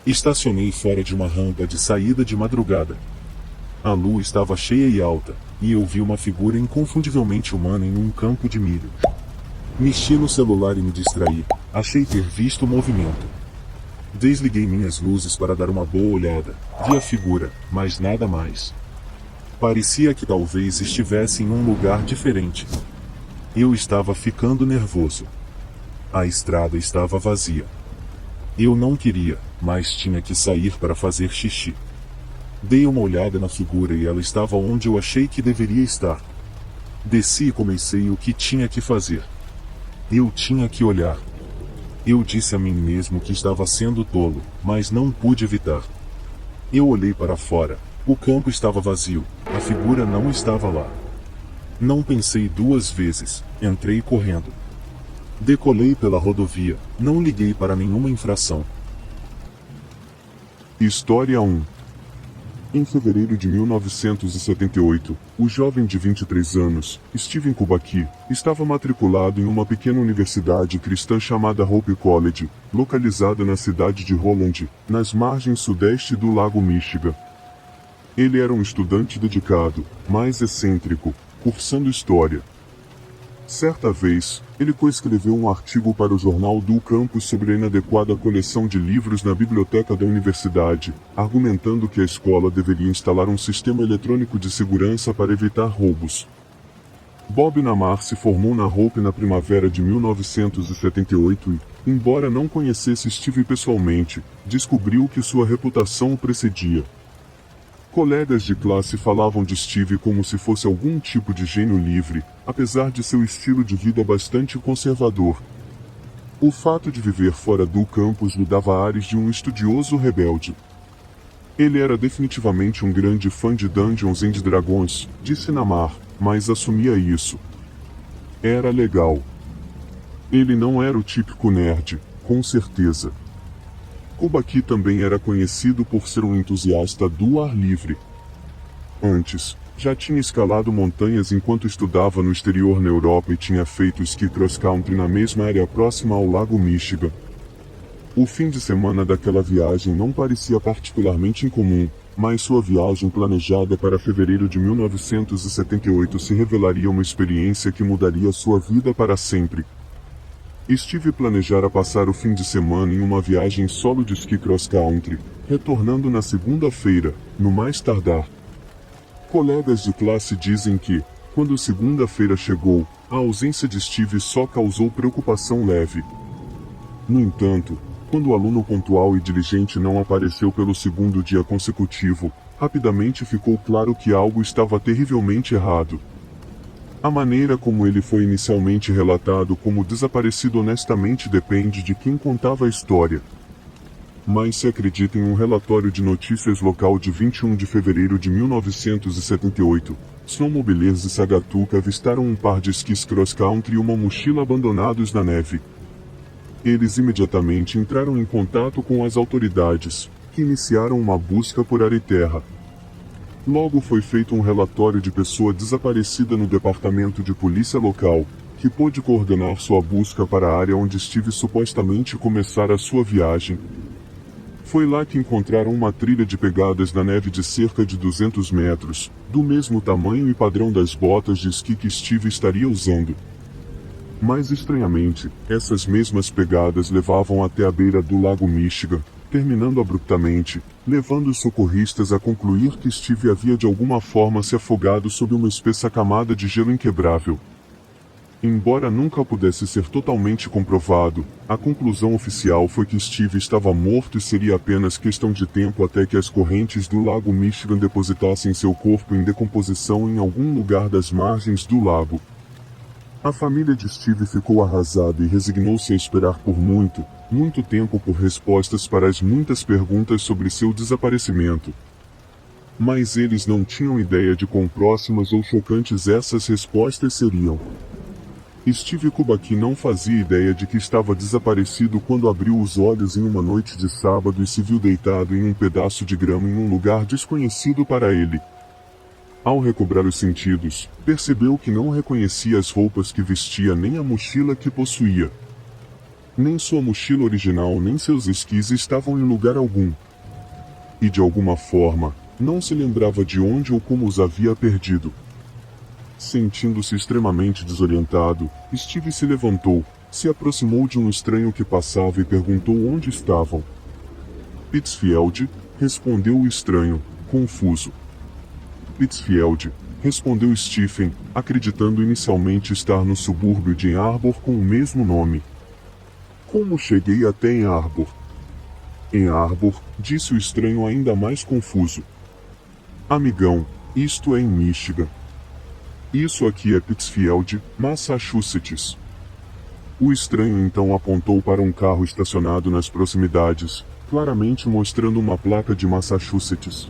Estacionei fora de uma rampa de saída de madrugada. A lua estava cheia e alta, e eu vi uma figura inconfundivelmente humana em um campo de milho. Mexi no celular e me distraí. Achei ter visto o movimento. Desliguei minhas luzes para dar uma boa olhada. Vi a figura, mas nada mais. Parecia que talvez estivesse em um lugar diferente. Eu estava ficando nervoso. A estrada estava vazia. Eu não queria, mas tinha que sair para fazer xixi. Dei uma olhada na figura e ela estava onde eu achei que deveria estar. Desci e comecei o que tinha que fazer. Eu tinha que olhar. Eu disse a mim mesmo que estava sendo tolo, mas não pude evitar. Eu olhei para fora. O campo estava vazio, a figura não estava lá. Não pensei duas vezes, entrei correndo. Decolei pela rodovia, não liguei para nenhuma infração. História 1. Em fevereiro de 1978, o jovem de 23 anos, Steven Kubacki, estava matriculado em uma pequena universidade cristã chamada Hope College, localizada na cidade de Holland, nas margens sudeste do Lago Michigan. Ele era um estudante dedicado, mas excêntrico, cursando história. Certa vez, ele coescreveu um artigo para o jornal do campus sobre a inadequada coleção de livros na biblioteca da universidade, argumentando que a escola deveria instalar um sistema eletrônico de segurança para evitar roubos. Bob Namar se formou na Hope na primavera de 1978 e, embora não conhecesse Steve pessoalmente, descobriu que sua reputação o precedia. Colegas de classe falavam de Steve como se fosse algum tipo de gênio livre, apesar de seu estilo de vida bastante conservador. O fato de viver fora do campus lhe dava ares de um estudioso rebelde. Ele era definitivamente um grande fã de Dungeons and Dragons, disse Namar, mas assumia isso. Era legal. Ele não era o típico nerd, com certeza. Kubacki também era conhecido por ser um entusiasta do ar livre. Antes, já tinha escalado montanhas enquanto estudava no exterior na Europa e tinha feito ski cross-country na mesma área próxima ao Lago Michigan. O fim de semana daquela viagem não parecia particularmente incomum, mas sua viagem planejada para fevereiro de 1978 se revelaria uma experiência que mudaria sua vida para sempre. Steve planejara passar o fim de semana em uma viagem solo de ski cross-country, retornando na segunda-feira, no mais tardar. Colegas de classe dizem que, quando segunda-feira chegou, a ausência de Steve só causou preocupação leve. No entanto, quando o aluno pontual e diligente não apareceu pelo segundo dia consecutivo, rapidamente ficou claro que algo estava terrivelmente errado. A maneira como ele foi inicialmente relatado como desaparecido honestamente depende de quem contava a história. Mas se acredita em um relatório de notícias local de 21 de fevereiro de 1978, snowmobilers de Sagatuck avistaram um par de esquis cross-country e uma mochila abandonados na neve. Eles imediatamente entraram em contato com as autoridades, que iniciaram uma busca por ar e terra. Logo foi feito um relatório de pessoa desaparecida no departamento de polícia local, que pôde coordenar sua busca para a área onde Steve supostamente começara sua viagem. Foi lá que encontraram uma trilha de pegadas na neve de cerca de 200 metros, do mesmo tamanho e padrão das botas de esqui que Steve estaria usando. Mas estranhamente, essas mesmas pegadas levavam até a beira do Lago Michigan, terminando abruptamente, levando os socorristas a concluir que Steve havia de alguma forma se afogado sob uma espessa camada de gelo inquebrável. Embora nunca pudesse ser totalmente comprovado, a conclusão oficial foi que Steve estava morto e seria apenas questão de tempo até que as correntes do Lago Michigan depositassem seu corpo em decomposição em algum lugar das margens do lago. A família de Steve ficou arrasada e resignou-se a esperar por muito tempo por respostas para as muitas perguntas sobre seu desaparecimento. Mas eles não tinham ideia de quão próximas ou chocantes essas respostas seriam. Steve Kubacki não fazia ideia de que estava desaparecido quando abriu os olhos em uma noite de sábado e se viu deitado em um pedaço de grama em um lugar desconhecido para ele. Ao recobrar os sentidos, percebeu que não reconhecia as roupas que vestia nem a mochila que possuía. Nem sua mochila original nem seus esquis estavam em lugar algum. E de alguma forma, não se lembrava de onde ou como os havia perdido. Sentindo-se extremamente desorientado, Steve se levantou, se aproximou de um estranho que passava e perguntou onde estavam. Pittsfield, respondeu o estranho, confuso. Pittsfield, respondeu Stephen, acreditando inicialmente estar no subúrbio de Ann Arbor com o mesmo nome. Como cheguei até Ann Arbor? Ann Arbor, disse o estranho ainda mais confuso. Amigão, isto é em Michigan. Isso aqui é Pittsfield, Massachusetts. O estranho então apontou para um carro estacionado nas proximidades, claramente mostrando uma placa de Massachusetts.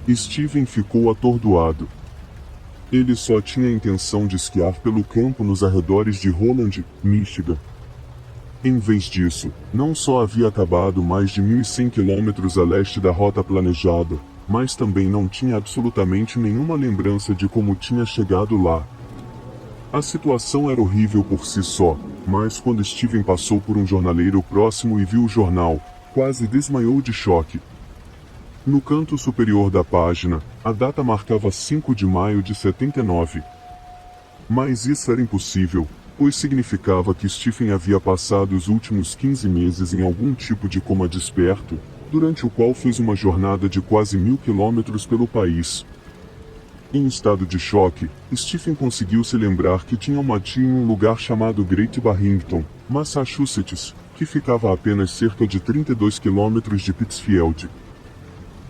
Stephen ficou atordoado. Ele só tinha a intenção de esquiar pelo campo nos arredores de Holland, Michigan. Em vez disso, não só havia acabado mais de 1.100 quilômetros a leste da rota planejada, mas também não tinha absolutamente nenhuma lembrança de como tinha chegado lá. A situação era horrível por si só, mas quando Stephen passou por um jornaleiro próximo e viu o jornal, quase desmaiou de choque. No canto superior da página, a data marcava 5 de maio de 79. Mas isso era impossível, pois significava que Stephen havia passado os últimos 15 meses em algum tipo de coma desperto, durante o qual fez uma jornada de quase 1.000 quilômetros pelo país. Em estado de choque, Stephen conseguiu se lembrar que tinha uma tia em um lugar chamado Great Barrington, Massachusetts, que ficava a apenas cerca de 32 quilômetros de Pittsfield.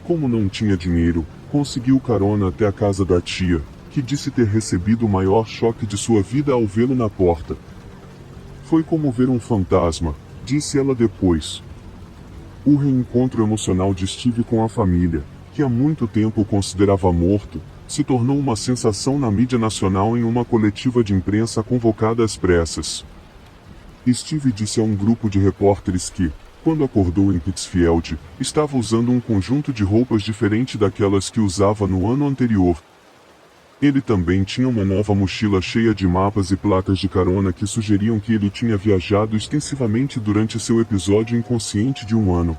Como não tinha dinheiro, conseguiu carona até a casa da tia, que disse ter recebido o maior choque de sua vida ao vê-lo na porta. Foi como ver um fantasma, disse ela depois. O reencontro emocional de Steve com a família, que há muito tempo o considerava morto, se tornou uma sensação na mídia nacional em uma coletiva de imprensa convocada às pressas. Steve disse a um grupo de repórteres que, quando acordou em Pittsfield, estava usando um conjunto de roupas diferente daquelas que usava no ano anterior. Ele também tinha uma nova mochila cheia de mapas e placas de carona que sugeriam que ele tinha viajado extensivamente durante seu episódio inconsciente de um ano.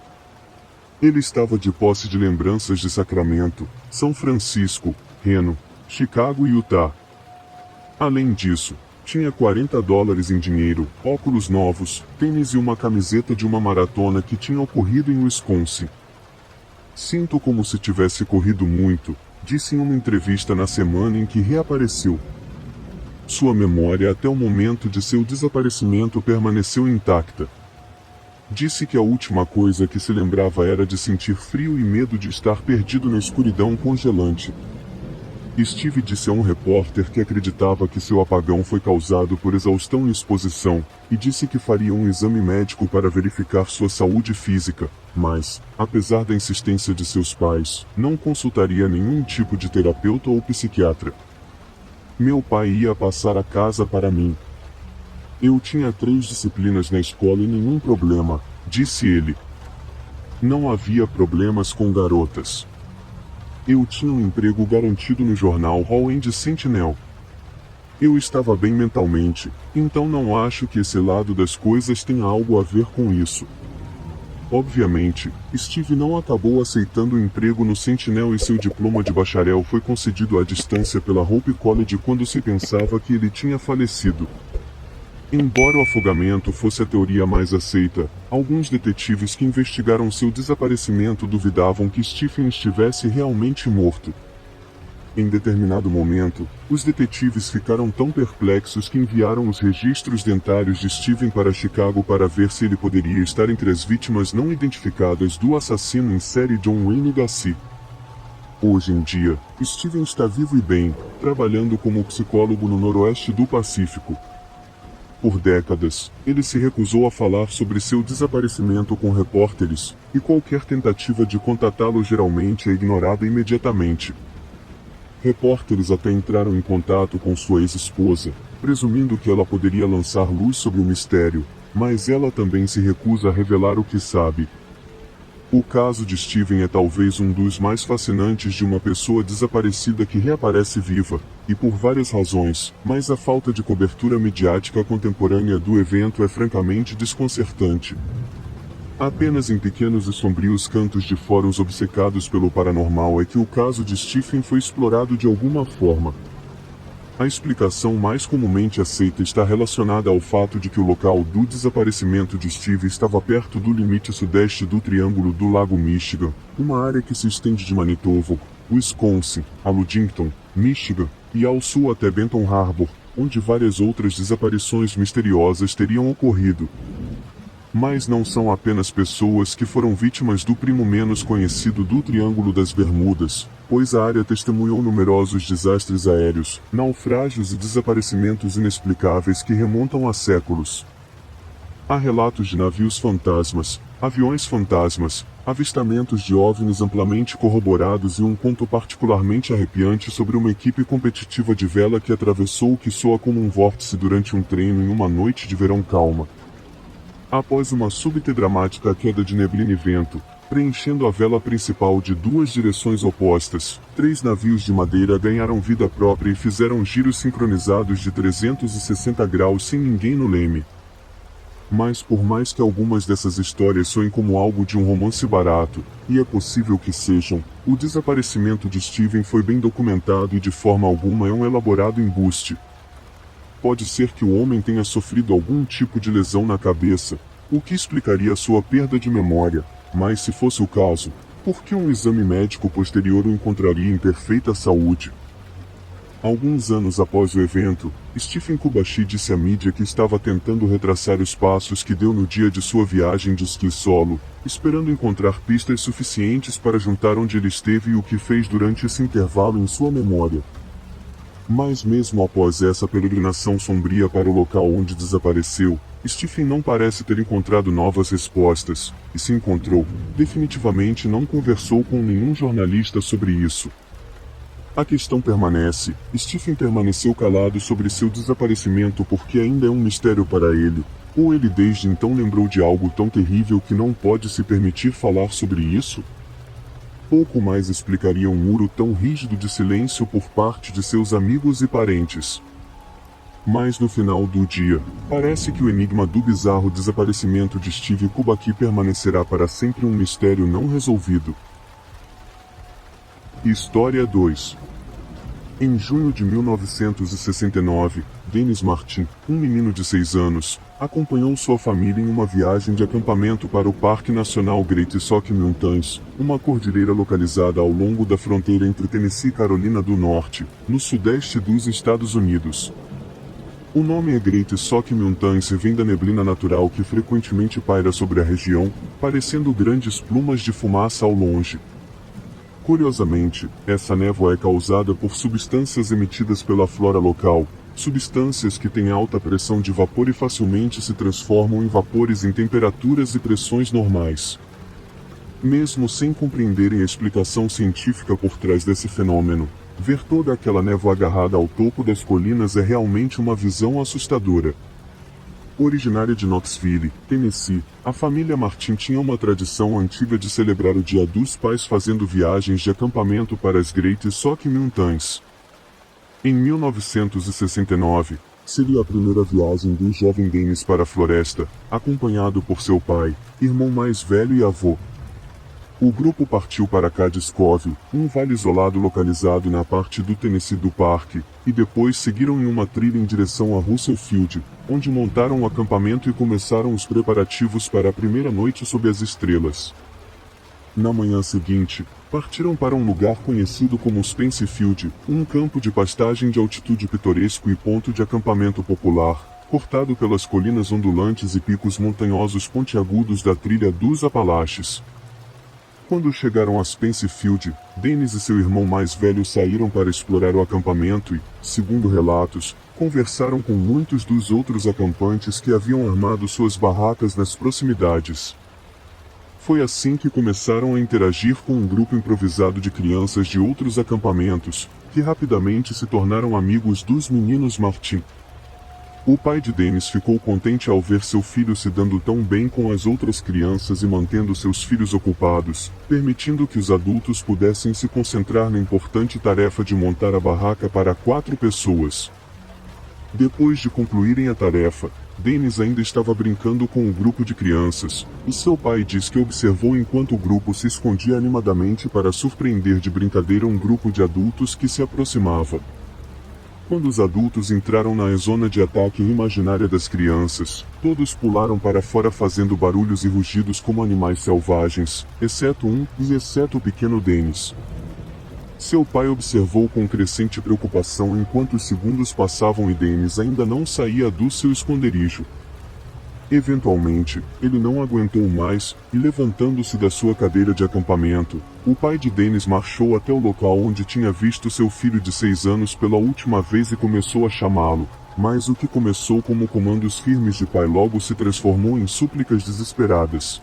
Ele estava de posse de lembranças de Sacramento, São Francisco, Reno, Chicago e Utah. Além disso, tinha $40 em dinheiro, óculos novos, tênis e uma camiseta de uma maratona que tinha ocorrido em Wisconsin. Sinto como se tivesse corrido muito, disse em uma entrevista na semana em que reapareceu. Sua memória até o momento de seu desaparecimento permaneceu intacta. Disse que a última coisa que se lembrava era de sentir frio e medo de estar perdido na escuridão congelante. Steve disse a um repórter que acreditava que seu apagão foi causado por exaustão e exposição, e disse que faria um exame médico para verificar sua saúde física, mas, apesar da insistência de seus pais, não consultaria nenhum tipo de terapeuta ou psiquiatra. Meu pai ia passar a casa para mim. Eu tinha 3 disciplinas na escola e nenhum problema, disse ele. Não havia problemas com garotas. Eu tinha um emprego garantido no jornal Hall End Sentinel. Eu estava bem mentalmente, então não acho que esse lado das coisas tenha algo a ver com isso. Obviamente, Steve não acabou aceitando o emprego no Sentinel e seu diploma de bacharel foi concedido à distância pela Hope College quando se pensava que ele tinha falecido. Embora o afogamento fosse a teoria mais aceita, alguns detetives que investigaram seu desaparecimento duvidavam que Stephen estivesse realmente morto. Em determinado momento, os detetives ficaram tão perplexos que enviaram os registros dentários de Stephen para Chicago para ver se ele poderia estar entre as vítimas não identificadas do assassino em série John Wayne Gacy. Hoje em dia, Stephen está vivo e bem, trabalhando como psicólogo no noroeste do Pacífico. Por décadas, ele se recusou a falar sobre seu desaparecimento com repórteres, e qualquer tentativa de contatá-lo geralmente é ignorada imediatamente. Repórteres até entraram em contato com sua ex-esposa, presumindo que ela poderia lançar luz sobre o mistério, mas ela também se recusa a revelar o que sabe. O caso de Stephen é talvez um dos mais fascinantes de uma pessoa desaparecida que reaparece viva, e por várias razões, mas a falta de cobertura midiática contemporânea do evento é francamente desconcertante. Apenas em pequenos e sombrios cantos de fóruns obcecados pelo paranormal é que o caso de Stephen foi explorado de alguma forma. A explicação mais comumente aceita está relacionada ao fato de que o local do desaparecimento de Steve estava perto do limite sudeste do Triângulo do Lago Michigan, uma área que se estende de Manitoba, Wisconsin, a Ludington, Michigan, e ao sul até Benton Harbor, onde várias outras desaparições misteriosas teriam ocorrido. Mas não são apenas pessoas que foram vítimas do primo menos conhecido do Triângulo das Bermudas, pois a área testemunhou numerosos desastres aéreos, naufrágios e desaparecimentos inexplicáveis que remontam a séculos. Há relatos de navios fantasmas, aviões fantasmas, avistamentos de OVNIs amplamente corroborados e um conto particularmente arrepiante sobre uma equipe competitiva de vela que atravessou o que soa como um vórtice durante um treino em uma noite de verão calma. Após uma súbita e dramática queda de neblina e vento, preenchendo a vela principal de duas direções opostas, 3 navios de madeira ganharam vida própria e fizeram giros sincronizados de 360 graus sem ninguém no leme. Mas por mais que algumas dessas histórias soem como algo de um romance barato, e é possível que sejam, o desaparecimento de Stephen foi bem documentado e de forma alguma é um elaborado embuste. Pode ser que o homem tenha sofrido algum tipo de lesão na cabeça, o que explicaria sua perda de memória, mas se fosse o caso, por que um exame médico posterior o encontraria em perfeita saúde? Alguns anos após o evento, Stephen Kubashi disse à mídia que estava tentando retraçar os passos que deu no dia de sua viagem de esqui solo, esperando encontrar pistas suficientes para juntar onde ele esteve e o que fez durante esse intervalo em sua memória. Mas mesmo após essa peregrinação sombria para o local onde desapareceu, Stephen não parece ter encontrado novas respostas, e se encontrou, definitivamente não conversou com nenhum jornalista sobre isso. A questão permanece, Stephen permaneceu calado sobre seu desaparecimento porque ainda é um mistério para ele, ou ele desde então lembrou de algo tão terrível que não pode se permitir falar sobre isso? Pouco mais explicaria um muro tão rígido de silêncio por parte de seus amigos e parentes. Mas no final do dia, parece que o enigma do bizarro desaparecimento de Steve Kubacki permanecerá para sempre um mistério não resolvido. História 2. Em junho de 1969, Dennis Martin, um menino de 6 anos, acompanhou sua família em uma viagem de acampamento para o Parque Nacional Great Smoky Mountains, uma cordilheira localizada ao longo da fronteira entre Tennessee e Carolina do Norte, no sudeste dos Estados Unidos. O nome Great Smoky Mountains vem da neblina natural que frequentemente paira sobre a região, parecendo grandes plumas de fumaça ao longe. Curiosamente, essa névoa é causada por substâncias emitidas pela flora local, substâncias que têm alta pressão de vapor e facilmente se transformam em vapores em temperaturas e pressões normais. Mesmo sem compreenderem a explicação científica por trás desse fenômeno, ver toda aquela névoa agarrada ao topo das colinas é realmente uma visão assustadora. Originária de Knoxville, Tennessee, a família Martin tinha uma tradição antiga de celebrar o Dia dos Pais fazendo viagens de acampamento para as Great Smoky Mountains. Em 1969, seria a primeira viagem do jovem Dennis para a floresta, acompanhado por seu pai, irmão mais velho e avô. O grupo partiu para Cades Cove, um vale isolado localizado na parte do Tennessee do parque, e depois seguiram em uma trilha em direção a Russell Field, onde montaram um acampamento e começaram os preparativos para a primeira noite sob as estrelas. Na manhã seguinte, partiram para um lugar conhecido como Spence Field, um campo de pastagem de altitude pitoresco e ponto de acampamento popular, cortado pelas colinas ondulantes e picos montanhosos pontiagudos da trilha dos Apalaches. Quando chegaram a Spence Field, Dennis e seu irmão mais velho saíram para explorar o acampamento e, segundo relatos, conversaram com muitos dos outros acampantes que haviam armado suas barracas nas proximidades. Foi assim que começaram a interagir com um grupo improvisado de crianças de outros acampamentos, que rapidamente se tornaram amigos dos meninos Martin. O pai de Dennis ficou contente ao ver seu filho se dando tão bem com as outras crianças e mantendo seus filhos ocupados, permitindo que os adultos pudessem se concentrar na importante tarefa de montar a barraca para 4 pessoas. Depois de concluírem a tarefa, Dennis ainda estava brincando com o grupo de crianças, e seu pai diz que observou enquanto o grupo se escondia animadamente para surpreender de brincadeira um grupo de adultos que se aproximava. Quando os adultos entraram na zona de ataque imaginária das crianças, todos pularam para fora fazendo barulhos e rugidos como animais selvagens, exceto o pequeno Dennis. Seu pai observou com crescente preocupação enquanto os segundos passavam e Dennis ainda não saía do seu esconderijo. Eventualmente, ele não aguentou mais, e levantando-se da sua cadeira de acampamento, o pai de Dennis marchou até o local onde tinha visto seu filho de 6 anos pela última vez e começou a chamá-lo, mas o que começou como comandos firmes de pai logo se transformou em súplicas desesperadas.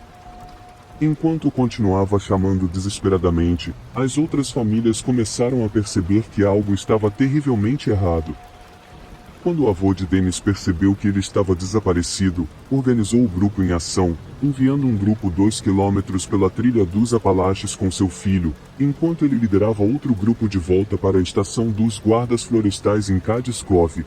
Enquanto continuava chamando desesperadamente, as outras famílias começaram a perceber que algo estava terrivelmente errado. Quando o avô de Dennis percebeu que ele estava desaparecido, organizou o grupo em ação, enviando um grupo 2 quilômetros pela trilha dos Apalaches com seu filho, enquanto ele liderava outro grupo de volta para a estação dos guardas florestais em Cadiz Cove.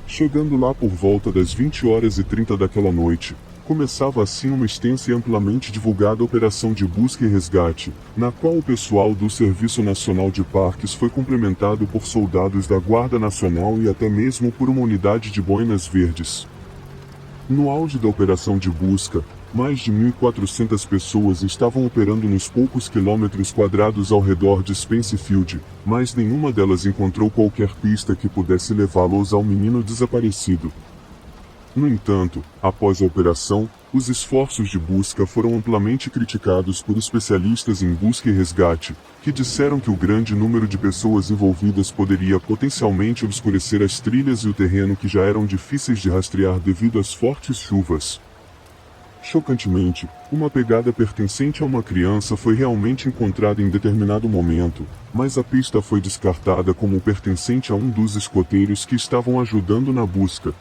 Chegando lá por volta das 20h30 daquela noite, começava assim uma extensa e amplamente divulgada operação de busca e resgate, na qual o pessoal do Serviço Nacional de Parques foi complementado por soldados da Guarda Nacional e até mesmo por uma unidade de boinas verdes. No auge da operação de busca, mais de 1.400 pessoas estavam operando nos poucos quilômetros quadrados ao redor de Spencefield, mas nenhuma delas encontrou qualquer pista que pudesse levá-los ao menino desaparecido. No entanto, após a operação, os esforços de busca foram amplamente criticados por especialistas em busca e resgate, que disseram que o grande número de pessoas envolvidas poderia potencialmente obscurecer as trilhas e o terreno que já eram difíceis de rastrear devido às fortes chuvas. Chocantemente, uma pegada pertencente a uma criança foi realmente encontrada em determinado momento, mas a pista foi descartada como pertencente a um dos escoteiros que estavam ajudando na busca.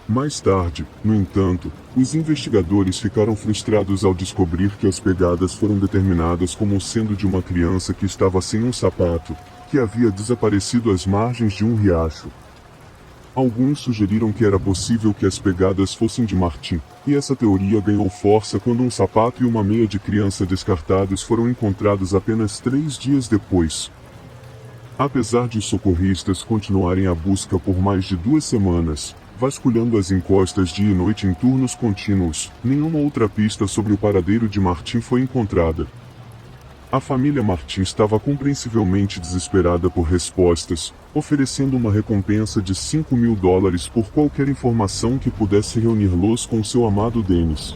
Mais tarde, no entanto, os investigadores ficaram frustrados ao descobrir que as pegadas foram determinadas como sendo de uma criança que estava sem um sapato, que havia desaparecido às margens de um riacho. Alguns sugeriram que era possível que as pegadas fossem de Martin, e essa teoria ganhou força quando um sapato e uma meia de criança descartados foram encontrados apenas 3 dias depois. Apesar de os socorristas continuarem a busca por mais de 2 semanas, vasculhando as encostas dia e noite em turnos contínuos, nenhuma outra pista sobre o paradeiro de Martin foi encontrada. A família Martin estava compreensivelmente desesperada por respostas, oferecendo uma recompensa de $5.000 por qualquer informação que pudesse reunir-los com seu amado Dennis.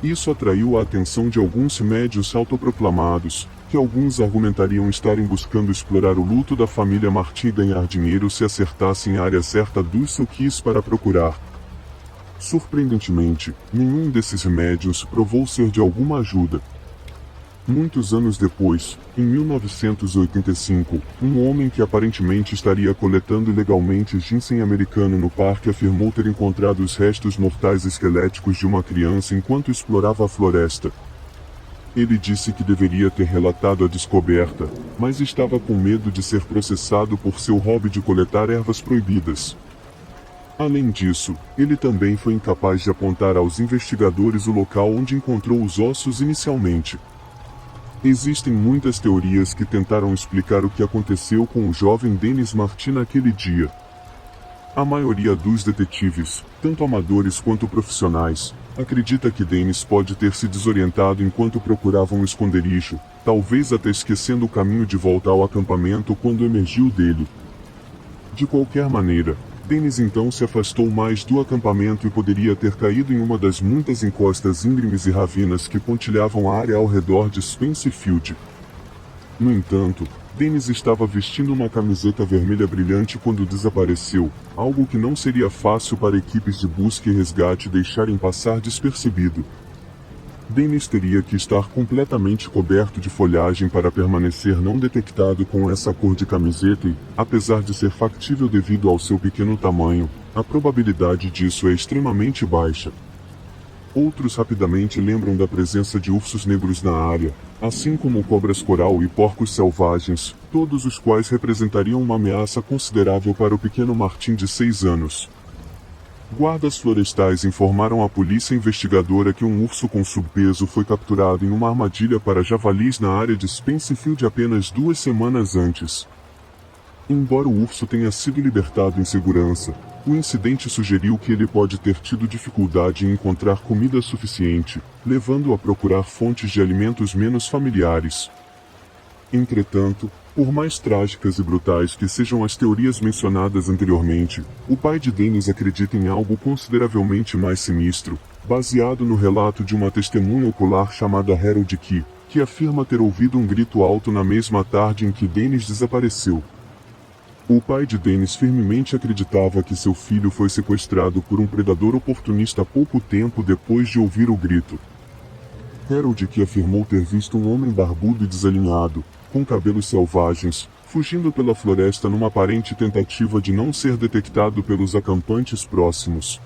Isso atraiu a atenção de alguns médios autoproclamados, que alguns argumentariam estarem buscando explorar o luto da família Martin e ganhar dinheiro se acertassem a área certa dos soquis para procurar. Surpreendentemente, nenhum desses médios provou ser de alguma ajuda. Muitos anos depois, em 1985, um homem que aparentemente estaria coletando ilegalmente ginseng americano no parque afirmou ter encontrado os restos mortais esqueléticos de uma criança enquanto explorava a floresta. Ele disse que deveria ter relatado a descoberta, mas estava com medo de ser processado por seu hobby de coletar ervas proibidas. Além disso, ele também foi incapaz de apontar aos investigadores o local onde encontrou os ossos inicialmente. Existem muitas teorias que tentaram explicar o que aconteceu com o jovem Dennis Martin naquele dia. A maioria dos detetives, tanto amadores quanto profissionais, acredita que Dennis pode ter se desorientado enquanto procurava um esconderijo, talvez até esquecendo o caminho de volta ao acampamento quando emergiu dele. De qualquer maneira, Dennis então se afastou mais do acampamento e poderia ter caído em uma das muitas encostas íngremes e ravinas que pontilhavam a área ao redor de Spencefield. No entanto, Dennis estava vestindo uma camiseta vermelha brilhante quando desapareceu, algo que não seria fácil para equipes de busca e resgate deixarem passar despercebido. Dennis teria que estar completamente coberto de folhagem para permanecer não detectado com essa cor de camiseta e, apesar de ser factível devido ao seu pequeno tamanho, a probabilidade disso é extremamente baixa. Outros rapidamente lembram da presença de ursos negros na área, assim como cobras coral e porcos selvagens, todos os quais representariam uma ameaça considerável para o pequeno Martin de 6 anos. Guardas florestais informaram à polícia investigadora que um urso com subpeso foi capturado em uma armadilha para javalis na área de Spencefield apenas 2 semanas antes. Embora o urso tenha sido libertado em segurança, o incidente sugeriu que ele pode ter tido dificuldade em encontrar comida suficiente, levando-o a procurar fontes de alimentos menos familiares. Entretanto, por mais trágicas e brutais que sejam as teorias mencionadas anteriormente, o pai de Dennis acredita em algo consideravelmente mais sinistro, baseado no relato de uma testemunha ocular chamada Harold Key, que afirma ter ouvido um grito alto na mesma tarde em que Dennis desapareceu. O pai de Dennis firmemente acreditava que seu filho foi sequestrado por um predador oportunista pouco tempo depois de ouvir o grito. Harold Key afirmou ter visto um homem barbudo e desalinhado, com cabelos selvagens, fugindo pela floresta numa aparente tentativa de não ser detectado pelos acampantes próximos.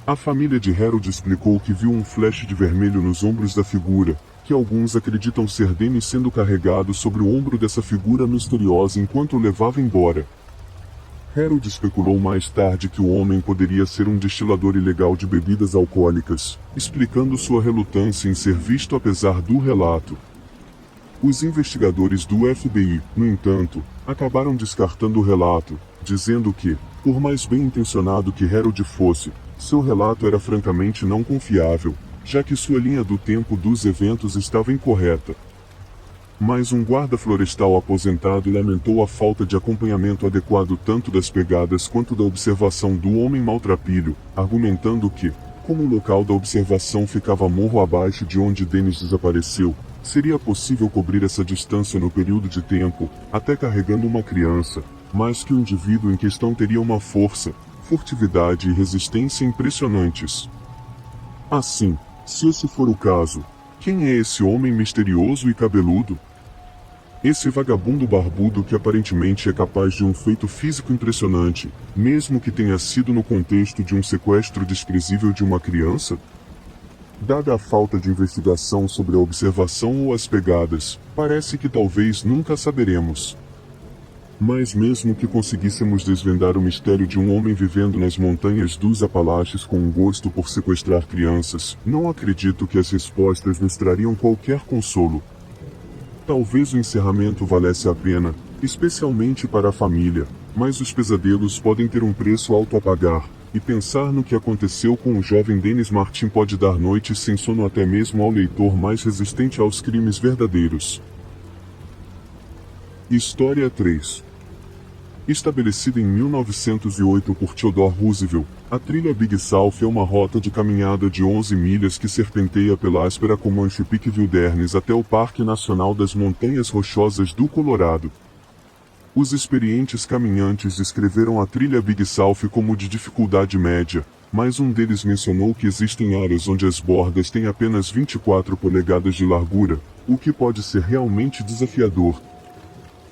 A família de Harold explicou que viu um flash de vermelho nos ombros da figura, que alguns acreditam ser Dennis sendo carregado sobre o ombro dessa figura misteriosa enquanto o levava embora. Harold especulou mais tarde que o homem poderia ser um destilador ilegal de bebidas alcoólicas, explicando sua relutância em ser visto apesar do relato. Os investigadores do FBI, no entanto, acabaram descartando o relato, dizendo que, por mais bem intencionado que Harold fosse, seu relato era francamente não confiável, já que sua linha do tempo dos eventos estava incorreta. Mas um guarda florestal aposentado lamentou a falta de acompanhamento adequado tanto das pegadas quanto da observação do homem maltrapilho, argumentando que, como o local da observação ficava morro abaixo de onde Dennis desapareceu, seria possível cobrir essa distância no período de tempo, até carregando uma criança, mas que o indivíduo em questão teria uma força, furtividade e resistência impressionantes. Assim, se esse for o caso, quem é esse homem misterioso e cabeludo? Esse vagabundo barbudo que aparentemente é capaz de um feito físico impressionante, mesmo que tenha sido no contexto de um sequestro desprezível de uma criança? Dada a falta de investigação sobre a observação ou as pegadas, parece que talvez nunca saberemos. Mas mesmo que conseguíssemos desvendar o mistério de um homem vivendo nas montanhas dos Apalaches com um gosto por sequestrar crianças, não acredito que as respostas nos trariam qualquer consolo. Talvez o encerramento valesse a pena, especialmente para a família, mas os pesadelos podem ter um preço alto a pagar, e pensar no que aconteceu com o jovem Dennis Martin pode dar noites sem sono até mesmo ao leitor mais resistente aos crimes verdadeiros. História 3. Estabelecida em 1908 por Theodore Roosevelt, a trilha Big South é uma rota de caminhada de 11 milhas que serpenteia pela áspera Comanche Peak Wilderness até o Parque Nacional das Montanhas Rochosas do Colorado. Os experientes caminhantes descreveram a trilha Big South como de dificuldade média, mas um deles mencionou que existem áreas onde as bordas têm apenas 24 polegadas de largura, o que pode ser realmente desafiador.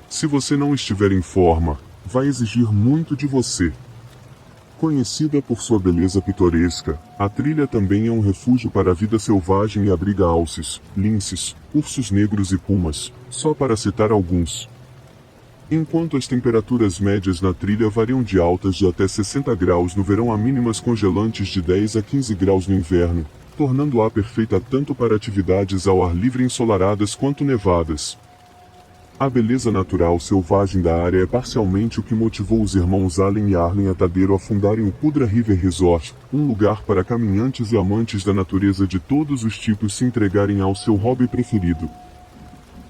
Se você não estiver em forma, vai exigir muito de você. Conhecida por sua beleza pitoresca, a trilha também é um refúgio para a vida selvagem e abriga alces, linces, ursos negros e pumas, só para citar alguns. Enquanto as temperaturas médias na trilha variam de altas de até 60 graus no verão a mínimas congelantes de 10 a 15 graus no inverno, tornando-a perfeita tanto para atividades ao ar livre ensolaradas quanto nevadas. A beleza natural selvagem da área é parcialmente o que motivou os irmãos Allen e Arlen Atadero a fundarem o Pudra River Resort, um lugar para caminhantes e amantes da natureza de todos os tipos se entregarem ao seu hobby preferido.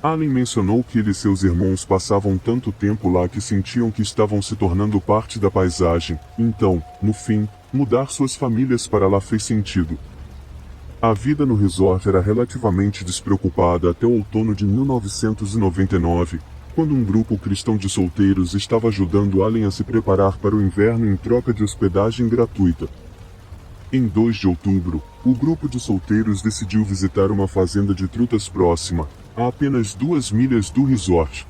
Allen mencionou que ele e seus irmãos passavam tanto tempo lá que sentiam que estavam se tornando parte da paisagem, então, no fim, mudar suas famílias para lá fez sentido. A vida no resort era relativamente despreocupada até o outono de 1999, quando um grupo cristão de solteiros estava ajudando Allen a se preparar para o inverno em troca de hospedagem gratuita. Em 2 de outubro, o grupo de solteiros decidiu visitar uma fazenda de trutas próxima, a apenas 2 milhas do resort.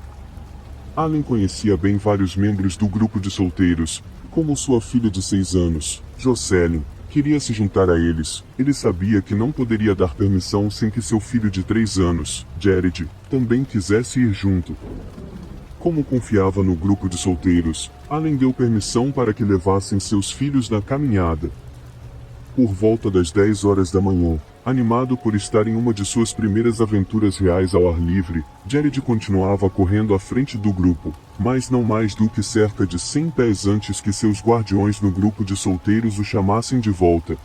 Allen conhecia bem vários membros do grupo de solteiros, Como sua filha de 6 anos, Jocelyn, queria se juntar a eles, ele sabia que não poderia dar permissão sem que seu filho de 3 anos, Jared, também quisesse ir junto. Como confiava no grupo de solteiros, Allen deu permissão para que levassem seus filhos na caminhada. Por volta das 10 horas da manhã, animado por estar em uma de suas primeiras aventuras reais ao ar livre, Jared continuava correndo à frente do grupo, mas não mais do que cerca de 100 pés antes que seus guardiões no grupo de solteiros o chamassem de volta.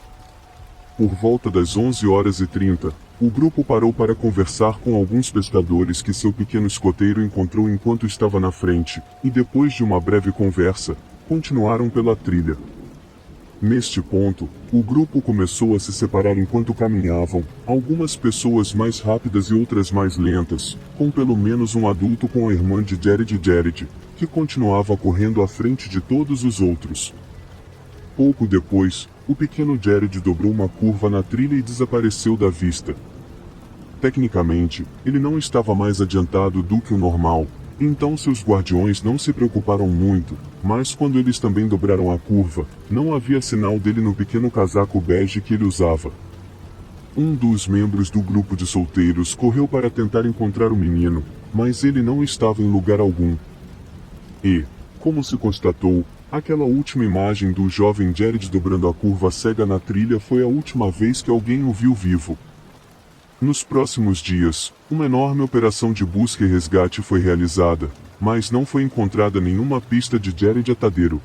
Por volta das 11h30, o grupo parou para conversar com alguns pescadores que seu pequeno escoteiro encontrou enquanto estava na frente, e depois de uma breve conversa, continuaram pela trilha. Neste ponto, o grupo começou a se separar enquanto caminhavam, algumas pessoas mais rápidas e outras mais lentas, com pelo menos um adulto com a irmã de Jared, que continuava correndo à frente de todos os outros. Pouco depois, o pequeno Jared dobrou uma curva na trilha e desapareceu da vista. Tecnicamente, ele não estava mais adiantado do que o normal, então seus guardiões não se preocuparam muito, mas quando eles também dobraram a curva, não havia sinal dele no pequeno casaco bege que ele usava. Um dos membros do grupo de solteiros correu para tentar encontrar o menino, mas ele não estava em lugar algum. E, como se constatou, aquela última imagem do jovem Jared dobrando a curva cega na trilha foi a última vez que alguém o viu vivo. Nos próximos dias, uma enorme operação de busca e resgate foi realizada, mas não foi encontrada nenhuma pista de Jared Atadero.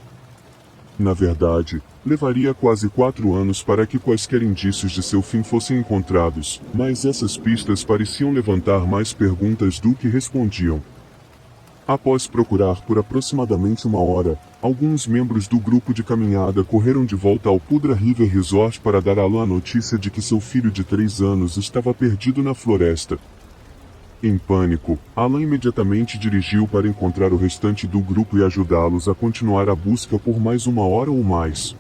Na verdade, levaria quase 4 anos para que quaisquer indícios de seu fim fossem encontrados, mas essas pistas pareciam levantar mais perguntas do que respondiam. Após procurar por aproximadamente 1 hora, alguns membros do grupo de caminhada correram de volta ao Pudra River Resort para dar a Alan a notícia de que seu filho de 3 anos estava perdido na floresta. Em pânico, Alan imediatamente dirigiu para encontrar o restante do grupo e ajudá-los a continuar a busca por mais 1 hora ou mais.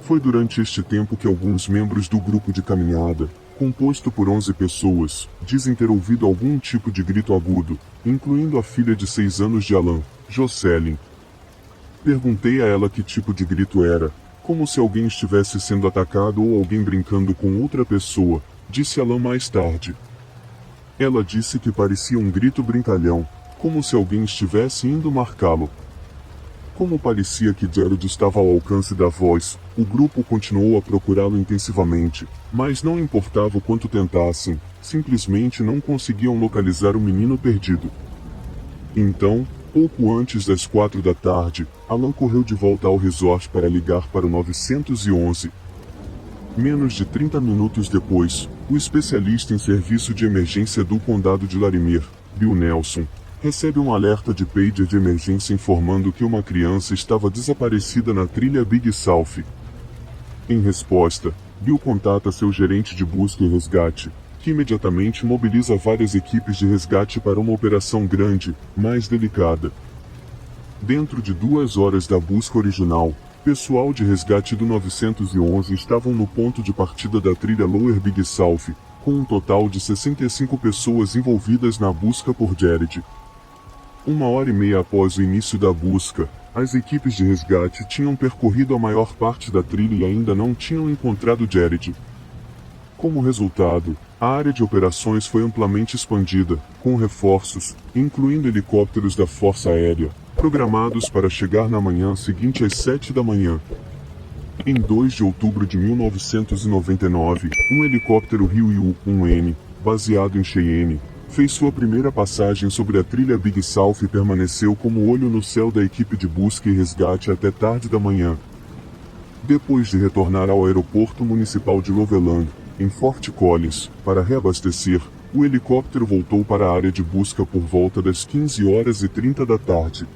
Foi durante este tempo que alguns membros do grupo de caminhada, composto por 11 pessoas, dizem ter ouvido algum tipo de grito agudo, incluindo a filha de 6 anos de Alan, Jocelyn. Perguntei a ela que tipo de grito era, como se alguém estivesse sendo atacado ou alguém brincando com outra pessoa, disse Alan mais tarde. Ela disse que parecia um grito brincalhão, como se alguém estivesse indo marcá-lo. Como parecia que Jared estava ao alcance da voz, o grupo continuou a procurá-lo intensivamente, mas não importava o quanto tentassem, simplesmente não conseguiam localizar o menino perdido. Então, pouco antes das 4 da tarde, Alan correu de volta ao resort para ligar para o 911. Menos de 30 minutos depois, o especialista em serviço de emergência do condado de Larimer, Bill Nelson, recebe um alerta de pager de emergência informando que uma criança estava desaparecida na trilha Big South. Em resposta, Bill contata seu gerente de busca e resgate, que imediatamente mobiliza várias equipes de resgate para uma operação grande, mais delicada. Dentro de 2 horas da busca original, pessoal de resgate do 911 estavam no ponto de partida da trilha Lower Big South, com um total de 65 pessoas envolvidas na busca por Jared. 1h30 após o início da busca, as equipes de resgate tinham percorrido a maior parte da trilha e ainda não tinham encontrado Jared. Como resultado, a área de operações foi amplamente expandida, com reforços, incluindo helicópteros da Força Aérea, programados para chegar na manhã seguinte às 7 da manhã. Em 2 de outubro de 1999, um helicóptero Ryu-1N, baseado em Cheyenne, fez sua primeira passagem sobre a trilha Big South e permaneceu como olho no céu da equipe de busca e resgate até tarde da manhã. Depois de retornar ao aeroporto municipal de Loveland, em Fort Collins, para reabastecer, o helicóptero voltou para a área de busca por volta das 15h30 da tarde.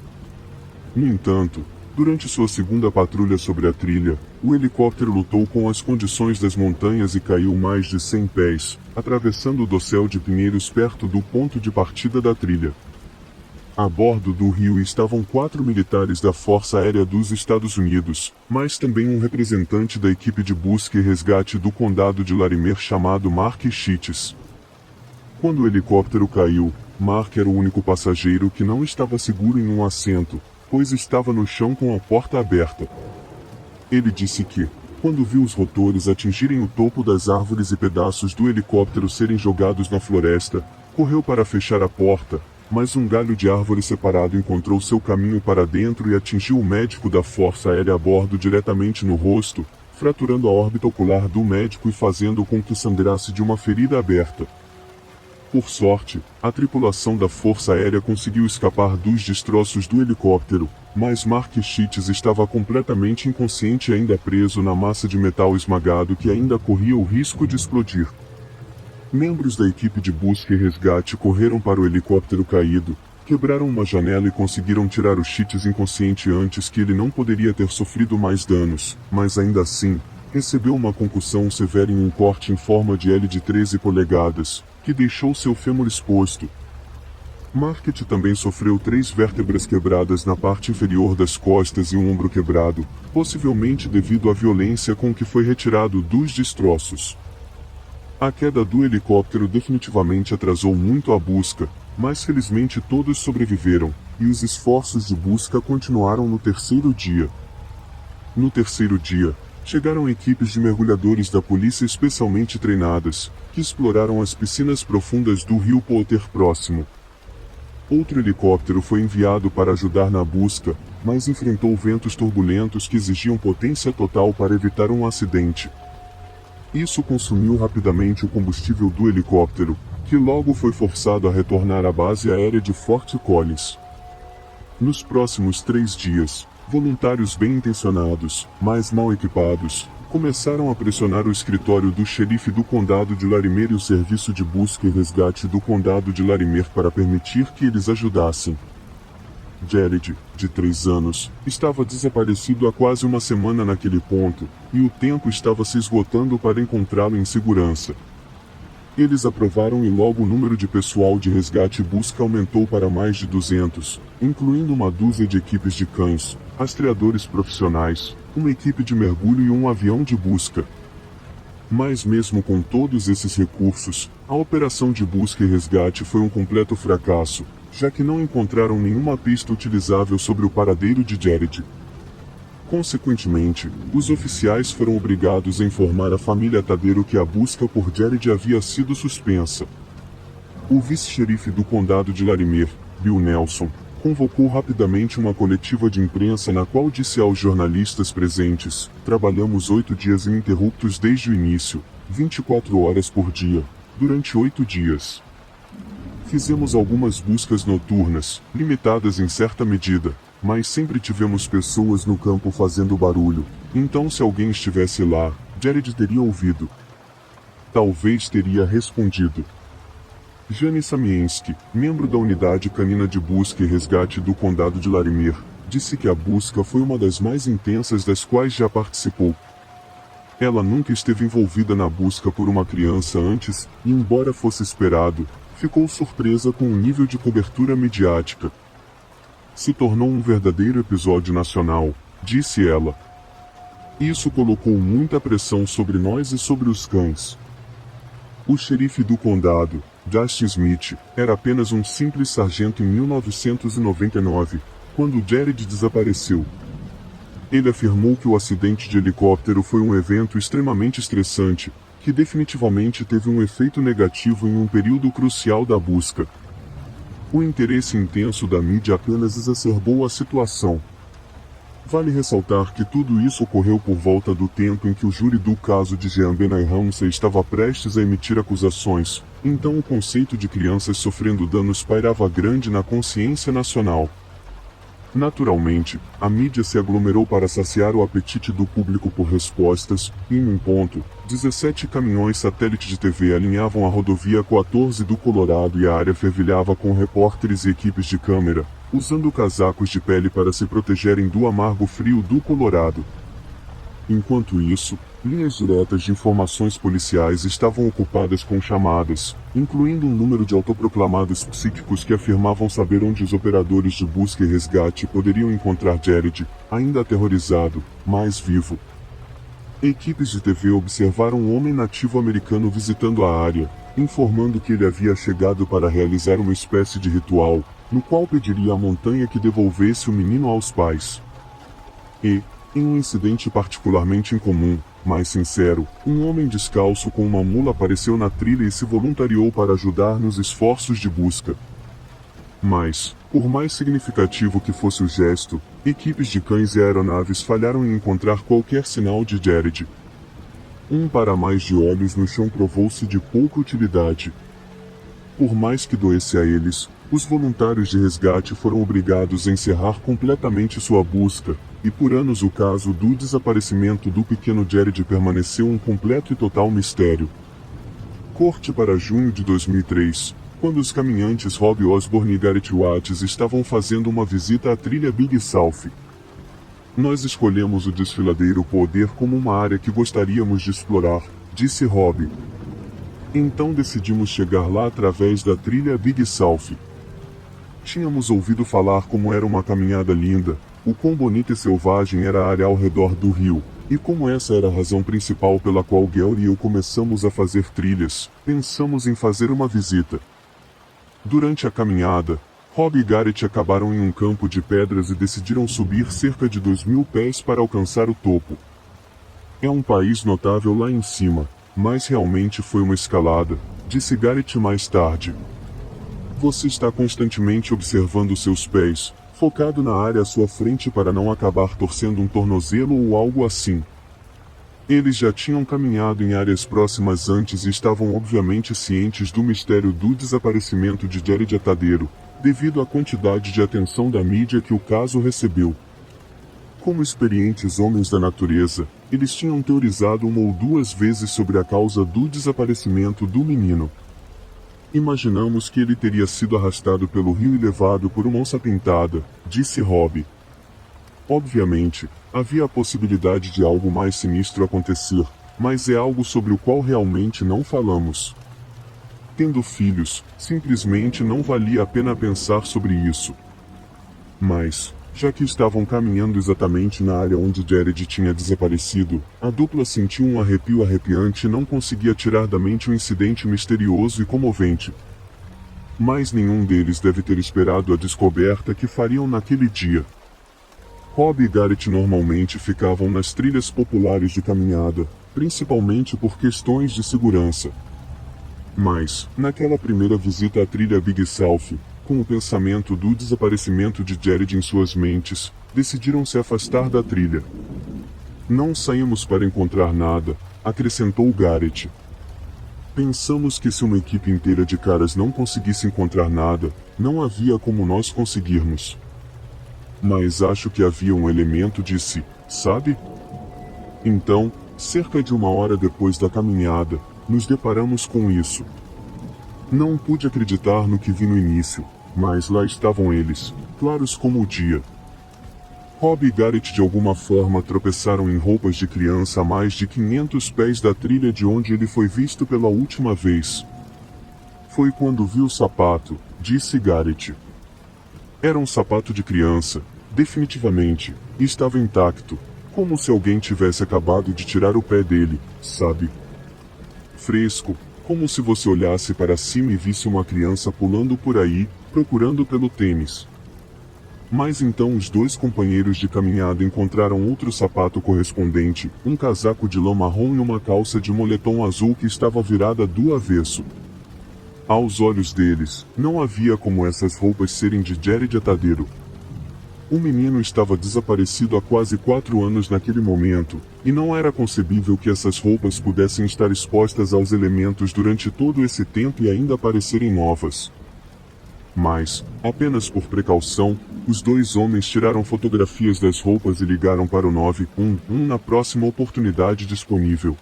No entanto, durante sua segunda patrulha sobre a trilha, o helicóptero lutou com as condições das montanhas e caiu mais de 100 pés, atravessando o dossel de pinheiros perto do ponto de partida da trilha. A bordo do rio estavam 4 militares da Força Aérea dos Estados Unidos, mas também um representante da equipe de busca e resgate do condado de Larimer chamado Mark Schitz. Quando o helicóptero caiu, Mark era o único passageiro que não estava seguro em um assento, pois estava no chão com a porta aberta. Ele disse que, quando viu os rotores atingirem o topo das árvores e pedaços do helicóptero serem jogados na floresta, correu para fechar a porta, mas um galho de árvore separado encontrou seu caminho para dentro e atingiu o médico da Força Aérea a bordo diretamente no rosto, fraturando a órbita ocular do médico e fazendo com que sangrasse de uma ferida aberta. Por sorte, a tripulação da Força Aérea conseguiu escapar dos destroços do helicóptero, mas Mark Sheets estava completamente inconsciente e ainda preso na massa de metal esmagado que ainda corria o risco de explodir. Membros da equipe de busca e resgate correram para o helicóptero caído, quebraram uma janela e conseguiram tirar o Sheets inconsciente antes que ele não poderia ter sofrido mais danos, mas ainda assim, recebeu uma concussão severa em um corte em forma de L de 13 polegadas, que deixou seu fêmur exposto. Market também sofreu 3 vértebras quebradas na parte inferior das costas e um ombro quebrado, possivelmente devido à violência com que foi retirado dos destroços. A queda do helicóptero definitivamente atrasou muito a busca, mas felizmente todos sobreviveram, e os esforços de busca continuaram no terceiro dia. No terceiro dia, chegaram equipes de mergulhadores da polícia especialmente treinadas, que exploraram as piscinas profundas do rio Potter próximo. Outro helicóptero foi enviado para ajudar na busca, mas enfrentou ventos turbulentos que exigiam potência total para evitar um acidente. Isso consumiu rapidamente o combustível do helicóptero, que logo foi forçado a retornar à base aérea de Fort Collins. Nos próximos 3 dias, voluntários bem-intencionados, mas mal equipados, começaram a pressionar o escritório do xerife do condado de Larimer e o serviço de busca e resgate do condado de Larimer para permitir que eles ajudassem. Jared, de 3 anos, estava desaparecido há quase uma semana naquele ponto, e o tempo estava se esgotando para encontrá-lo em segurança. Eles aprovaram e logo o número de pessoal de resgate e busca aumentou para mais de 200, incluindo uma dúzia de equipes de cães, rastreadores profissionais, uma equipe de mergulho e um avião de busca. Mas mesmo com todos esses recursos, a operação de busca e resgate foi um completo fracasso, já que não encontraram nenhuma pista utilizável sobre o paradeiro de Jared. Consequentemente, os oficiais foram obrigados a informar a família Tadero que a busca por Jared havia sido suspensa. O vice-xerife do condado de Larimer, Bill Nelson, convocou rapidamente uma coletiva de imprensa na qual disse aos jornalistas presentes: "Trabalhamos 8 dias ininterruptos desde o início, 24 horas por dia, durante 8 dias. Fizemos algumas buscas noturnas, limitadas em certa medida, mas sempre tivemos pessoas no campo fazendo barulho, então se alguém estivesse lá, Jared teria ouvido. Talvez teria respondido." Jane Samiensky, membro da unidade canina de busca e resgate do condado de Larimer, disse que a busca foi uma das mais intensas das quais já participou. Ela nunca esteve envolvida na busca por uma criança antes, e embora fosse esperado, ficou surpresa com o nível de cobertura midiática. "Se tornou um verdadeiro episódio nacional", disse ela. "Isso colocou muita pressão sobre nós e sobre os cães." O xerife do condado, Justin Smith, era apenas um simples sargento em 1999, quando Jared desapareceu. Ele afirmou que o acidente de helicóptero foi um evento extremamente estressante, que definitivamente teve um efeito negativo em um período crucial da busca. O interesse intenso da mídia apenas exacerbou a situação. Vale ressaltar que tudo isso ocorreu por volta do tempo em que o júri do caso de Jean Benay Ramsey estava prestes a emitir acusações, então o conceito de crianças sofrendo danos pairava grande na consciência nacional. Naturalmente, a mídia se aglomerou para saciar o apetite do público por respostas, e em um ponto, 17 caminhões satélite de TV alinhavam a rodovia 14 do Colorado e a área fervilhava com repórteres e equipes de câmera, usando casacos de pele para se protegerem do amargo frio do Colorado. Enquanto isso, linhas diretas de informações policiais estavam ocupadas com chamadas, incluindo um número de autoproclamados psíquicos que afirmavam saber onde os operadores de busca e resgate poderiam encontrar Jared, ainda aterrorizado, mas vivo. Equipes de TV observaram um homem nativo americano visitando a área, informando que ele havia chegado para realizar uma espécie de ritual, no qual pediria à montanha que devolvesse o menino aos pais. E, em um incidente particularmente incomum, mais sincero, um homem descalço com uma mula apareceu na trilha e se voluntariou para ajudar nos esforços de busca. Mas, por mais significativo que fosse o gesto, equipes de cães e aeronaves falharam em encontrar qualquer sinal de Jared. Um par a mais de olhos no chão provou-se de pouca utilidade. Por mais que doesse a eles, os voluntários de resgate foram obrigados a encerrar completamente sua busca, e por anos o caso do desaparecimento do pequeno Jared permaneceu um completo e total mistério. Corte para junho de 2003, quando os caminhantes Rob Osborne e Garrett Watts estavam fazendo uma visita à trilha Big South. Nós escolhemos o desfiladeiro Poder como uma área que gostaríamos de explorar, disse Rob. Então decidimos chegar lá através da trilha Big South. Tínhamos ouvido falar como era uma caminhada linda, o quão bonita e selvagem era a área ao redor do rio, e como essa era a razão principal pela qual Gary e eu começamos a fazer trilhas, pensamos em fazer uma visita. Durante a caminhada, Rob e Garrett acabaram em um campo de pedras e decidiram subir cerca de 2.000 pés para alcançar o topo. É um país notável lá em cima, mas realmente foi uma escalada, disse Garrett mais tarde. Você está constantemente observando seus pés, focado na área à sua frente para não acabar torcendo um tornozelo ou algo assim. Eles já tinham caminhado em áreas próximas antes e estavam obviamente cientes do mistério do desaparecimento de Jared Atadeiro, devido à quantidade de atenção da mídia que o caso recebeu. Como experientes homens da natureza, eles tinham teorizado uma ou duas vezes sobre a causa do desaparecimento do menino. Imaginamos que ele teria sido arrastado pelo rio e levado por uma onça pintada, disse Rob. Obviamente, havia a possibilidade de algo mais sinistro acontecer, mas é algo sobre o qual realmente não falamos. Tendo filhos, simplesmente não valia a pena pensar sobre isso. Mas, já que estavam caminhando exatamente na área onde Jared tinha desaparecido, a dupla sentiu um arrepio arrepiante e não conseguia tirar da mente um incidente misterioso e comovente. Mas nenhum deles deve ter esperado a descoberta que fariam naquele dia. Rob e Garrett normalmente ficavam nas trilhas populares de caminhada, principalmente por questões de segurança. Mas, naquela primeira visita à trilha Big South, com o pensamento do desaparecimento de Jared em suas mentes, decidiram se afastar da trilha. Não saímos para encontrar nada, acrescentou Garrett. Pensamos que se uma equipe inteira de caras não conseguisse encontrar nada, não havia como nós conseguirmos. Mas acho que havia um elemento de si, sabe? Então, cerca de 1 hora depois da caminhada, nos deparamos com isso. Não pude acreditar no que vi no início, mas lá estavam eles, claros como o dia. Rob e Garrett de alguma forma tropeçaram em roupas de criança a mais de 500 pés da trilha de onde ele foi visto pela última vez. Foi quando vi o sapato, disse Garrett. Era um sapato de criança, definitivamente, e estava intacto, como se alguém tivesse acabado de tirar o pé dele, sabe? Fresco, como se você olhasse para cima e visse uma criança pulando por aí, procurando pelo tênis. Mas então os dois companheiros de caminhada encontraram outro sapato correspondente, um casaco de lã marrom e uma calça de moletom azul que estava virada do avesso. Aos olhos deles, não havia como essas roupas serem de Jared Atadeiro. O menino estava desaparecido há quase 4 anos naquele momento, e não era concebível que essas roupas pudessem estar expostas aos elementos durante todo esse tempo e ainda parecerem novas. Mas, apenas por precaução, os dois homens tiraram fotografias das roupas e ligaram para o 911 na próxima oportunidade disponível.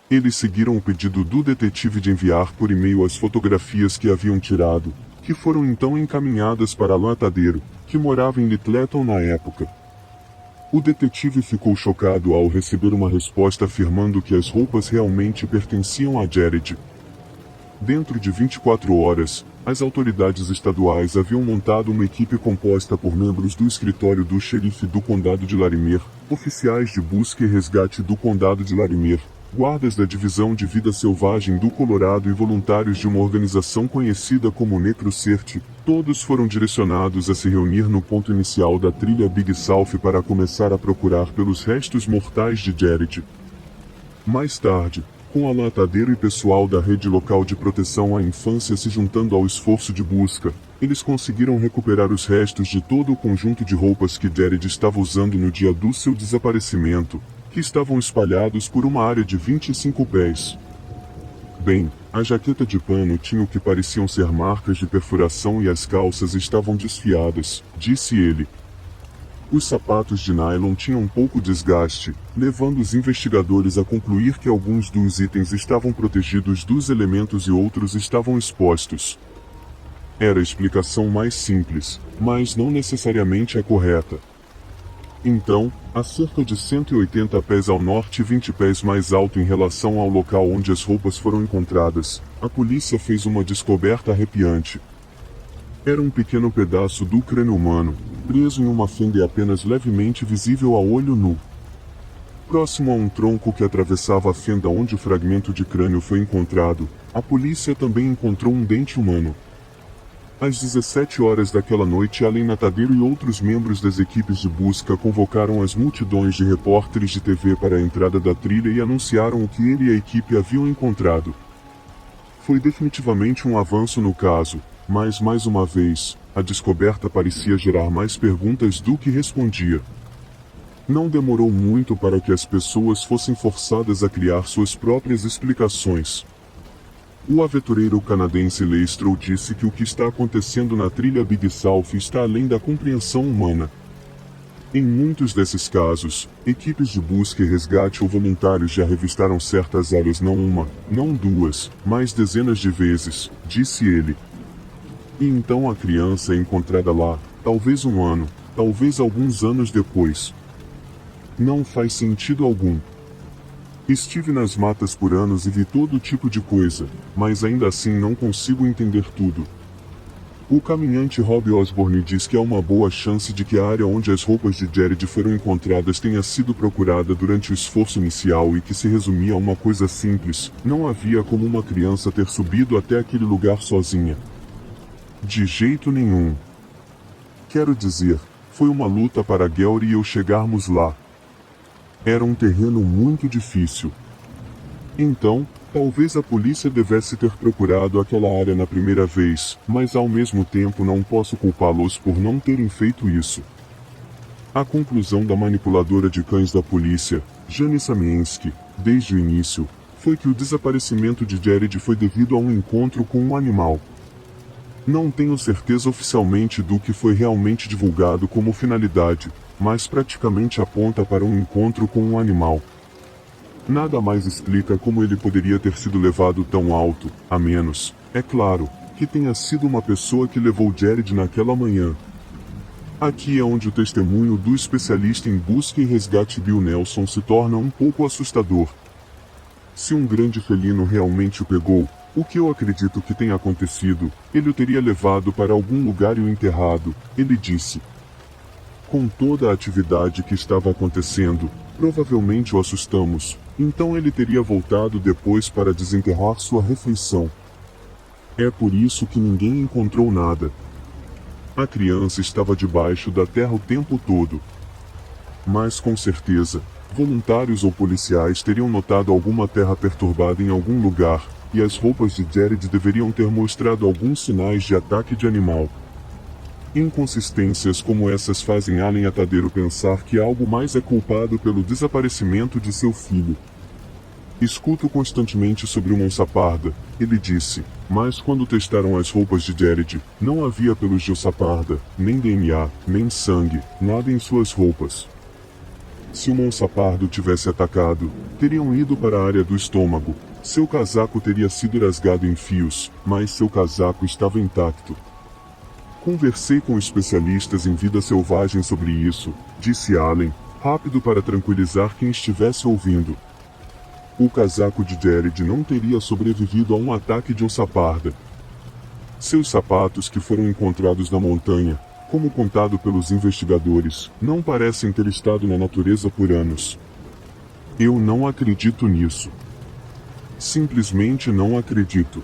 Eles seguiram o pedido do detetive de enviar por e-mail as fotografias que haviam tirado, que foram então encaminhadas para Alan Atadeiro, que morava em Littleton na época. O detetive ficou chocado ao receber uma resposta afirmando que as roupas realmente pertenciam a Jared. Dentro de 24 horas, as autoridades estaduais haviam montado uma equipe composta por membros do escritório do xerife do condado de Larimer, oficiais de busca e resgate do condado de Larimer, guardas da Divisão de Vida Selvagem do Colorado e voluntários de uma organização conhecida como NecroCert, todos foram direcionados a se reunir no ponto inicial da trilha Big South para começar a procurar pelos restos mortais de Jared. Mais tarde, com Alan Atadeiro e pessoal da rede local de proteção à infância se juntando ao esforço de busca, eles conseguiram recuperar os restos de todo o conjunto de roupas que Jared estava usando no dia do seu desaparecimento, que estavam espalhados por uma área de 25 pés. Bem, a jaqueta de pano tinha o que pareciam ser marcas de perfuração e as calças estavam desfiadas, disse ele. Os sapatos de nylon tinham um pouco desgaste, levando os investigadores a concluir que alguns dos itens estavam protegidos dos elementos e outros estavam expostos. Era a explicação mais simples, mas não necessariamente a correta. Então, a cerca de 180 pés ao norte e 20 pés mais alto em relação ao local onde as roupas foram encontradas, a polícia fez uma descoberta arrepiante. Era um pequeno pedaço do crânio humano, preso em uma fenda e apenas levemente visível a olho nu. Próximo a um tronco que atravessava a fenda onde o fragmento de crânio foi encontrado, a polícia também encontrou um dente humano. Às 17 horas daquela noite, Alan Atadeiro e outros membros das equipes de busca convocaram as multidões de repórteres de TV para a entrada da trilha e anunciaram o que ele e a equipe haviam encontrado. Foi definitivamente um avanço no caso, mas mais uma vez, a descoberta parecia gerar mais perguntas do que respondia. Não demorou muito para que as pessoas fossem forçadas a criar suas próprias explicações. O aventureiro canadense Leistrow disse que o que está acontecendo na trilha Big South está além da compreensão humana. Em muitos desses casos, equipes de busca e resgate ou voluntários já revistaram certas áreas não uma, não duas, mas dezenas de vezes, disse ele. E então a criança é encontrada lá, talvez um ano, talvez alguns anos depois. Não faz sentido algum. Estive nas matas por anos e vi todo tipo de coisa, mas ainda assim não consigo entender tudo. O caminhante Rob Osborne diz que há uma boa chance de que a área onde as roupas de Jared foram encontradas tenha sido procurada durante o esforço inicial e que se resumia a uma coisa simples: não havia como uma criança ter subido até aquele lugar sozinha. De jeito nenhum. Quero dizer, foi uma luta para Gary e eu chegarmos lá. Era um terreno muito difícil. Então, talvez a polícia devesse ter procurado aquela área na primeira vez, mas ao mesmo tempo não posso culpá-los por não terem feito isso. A conclusão da manipuladora de cães da polícia, Jane Samiensky, desde o início, foi que o desaparecimento de Jared foi devido a um encontro com um animal. Não tenho certeza oficialmente do que foi realmente divulgado como finalidade, mas praticamente aponta para um encontro com um animal. Nada mais explica como ele poderia ter sido levado tão alto, a menos, é claro, que tenha sido uma pessoa que levou Jared naquela manhã. Aqui é onde o testemunho do especialista em busca e resgate Bill Nelson se torna um pouco assustador. Se um grande felino realmente o pegou, o que eu acredito que tenha acontecido, ele o teria levado para algum lugar e o enterrado, ele disse. Com toda a atividade que estava acontecendo, provavelmente o assustamos, então ele teria voltado depois para desenterrar sua refeição. É por isso que ninguém encontrou nada. A criança estava debaixo da terra o tempo todo. Mas com certeza, voluntários ou policiais teriam notado alguma terra perturbada em algum lugar, e as roupas de Jared deveriam ter mostrado alguns sinais de ataque de animal. Inconsistências como essas fazem Alan Atadeiro pensar que algo mais é culpado pelo desaparecimento de seu filho. Escuto constantemente sobre o onça parda, ele disse, mas quando testaram as roupas de Jared, não havia pelos de onça parda, nem DNA, nem sangue, nada em suas roupas. Se o onça pardo tivesse atacado, teriam ido para a área do estômago. Seu casaco teria sido rasgado em fios, mas seu casaco estava intacto. Conversei com especialistas em vida selvagem sobre isso, disse Allen, rápido para tranquilizar quem estivesse ouvindo. O casaco de Jared não teria sobrevivido a um ataque de onça parda. Seus sapatos que foram encontrados na montanha, como contado pelos investigadores, não parecem ter estado na natureza por anos. Eu não acredito nisso. Simplesmente não acredito.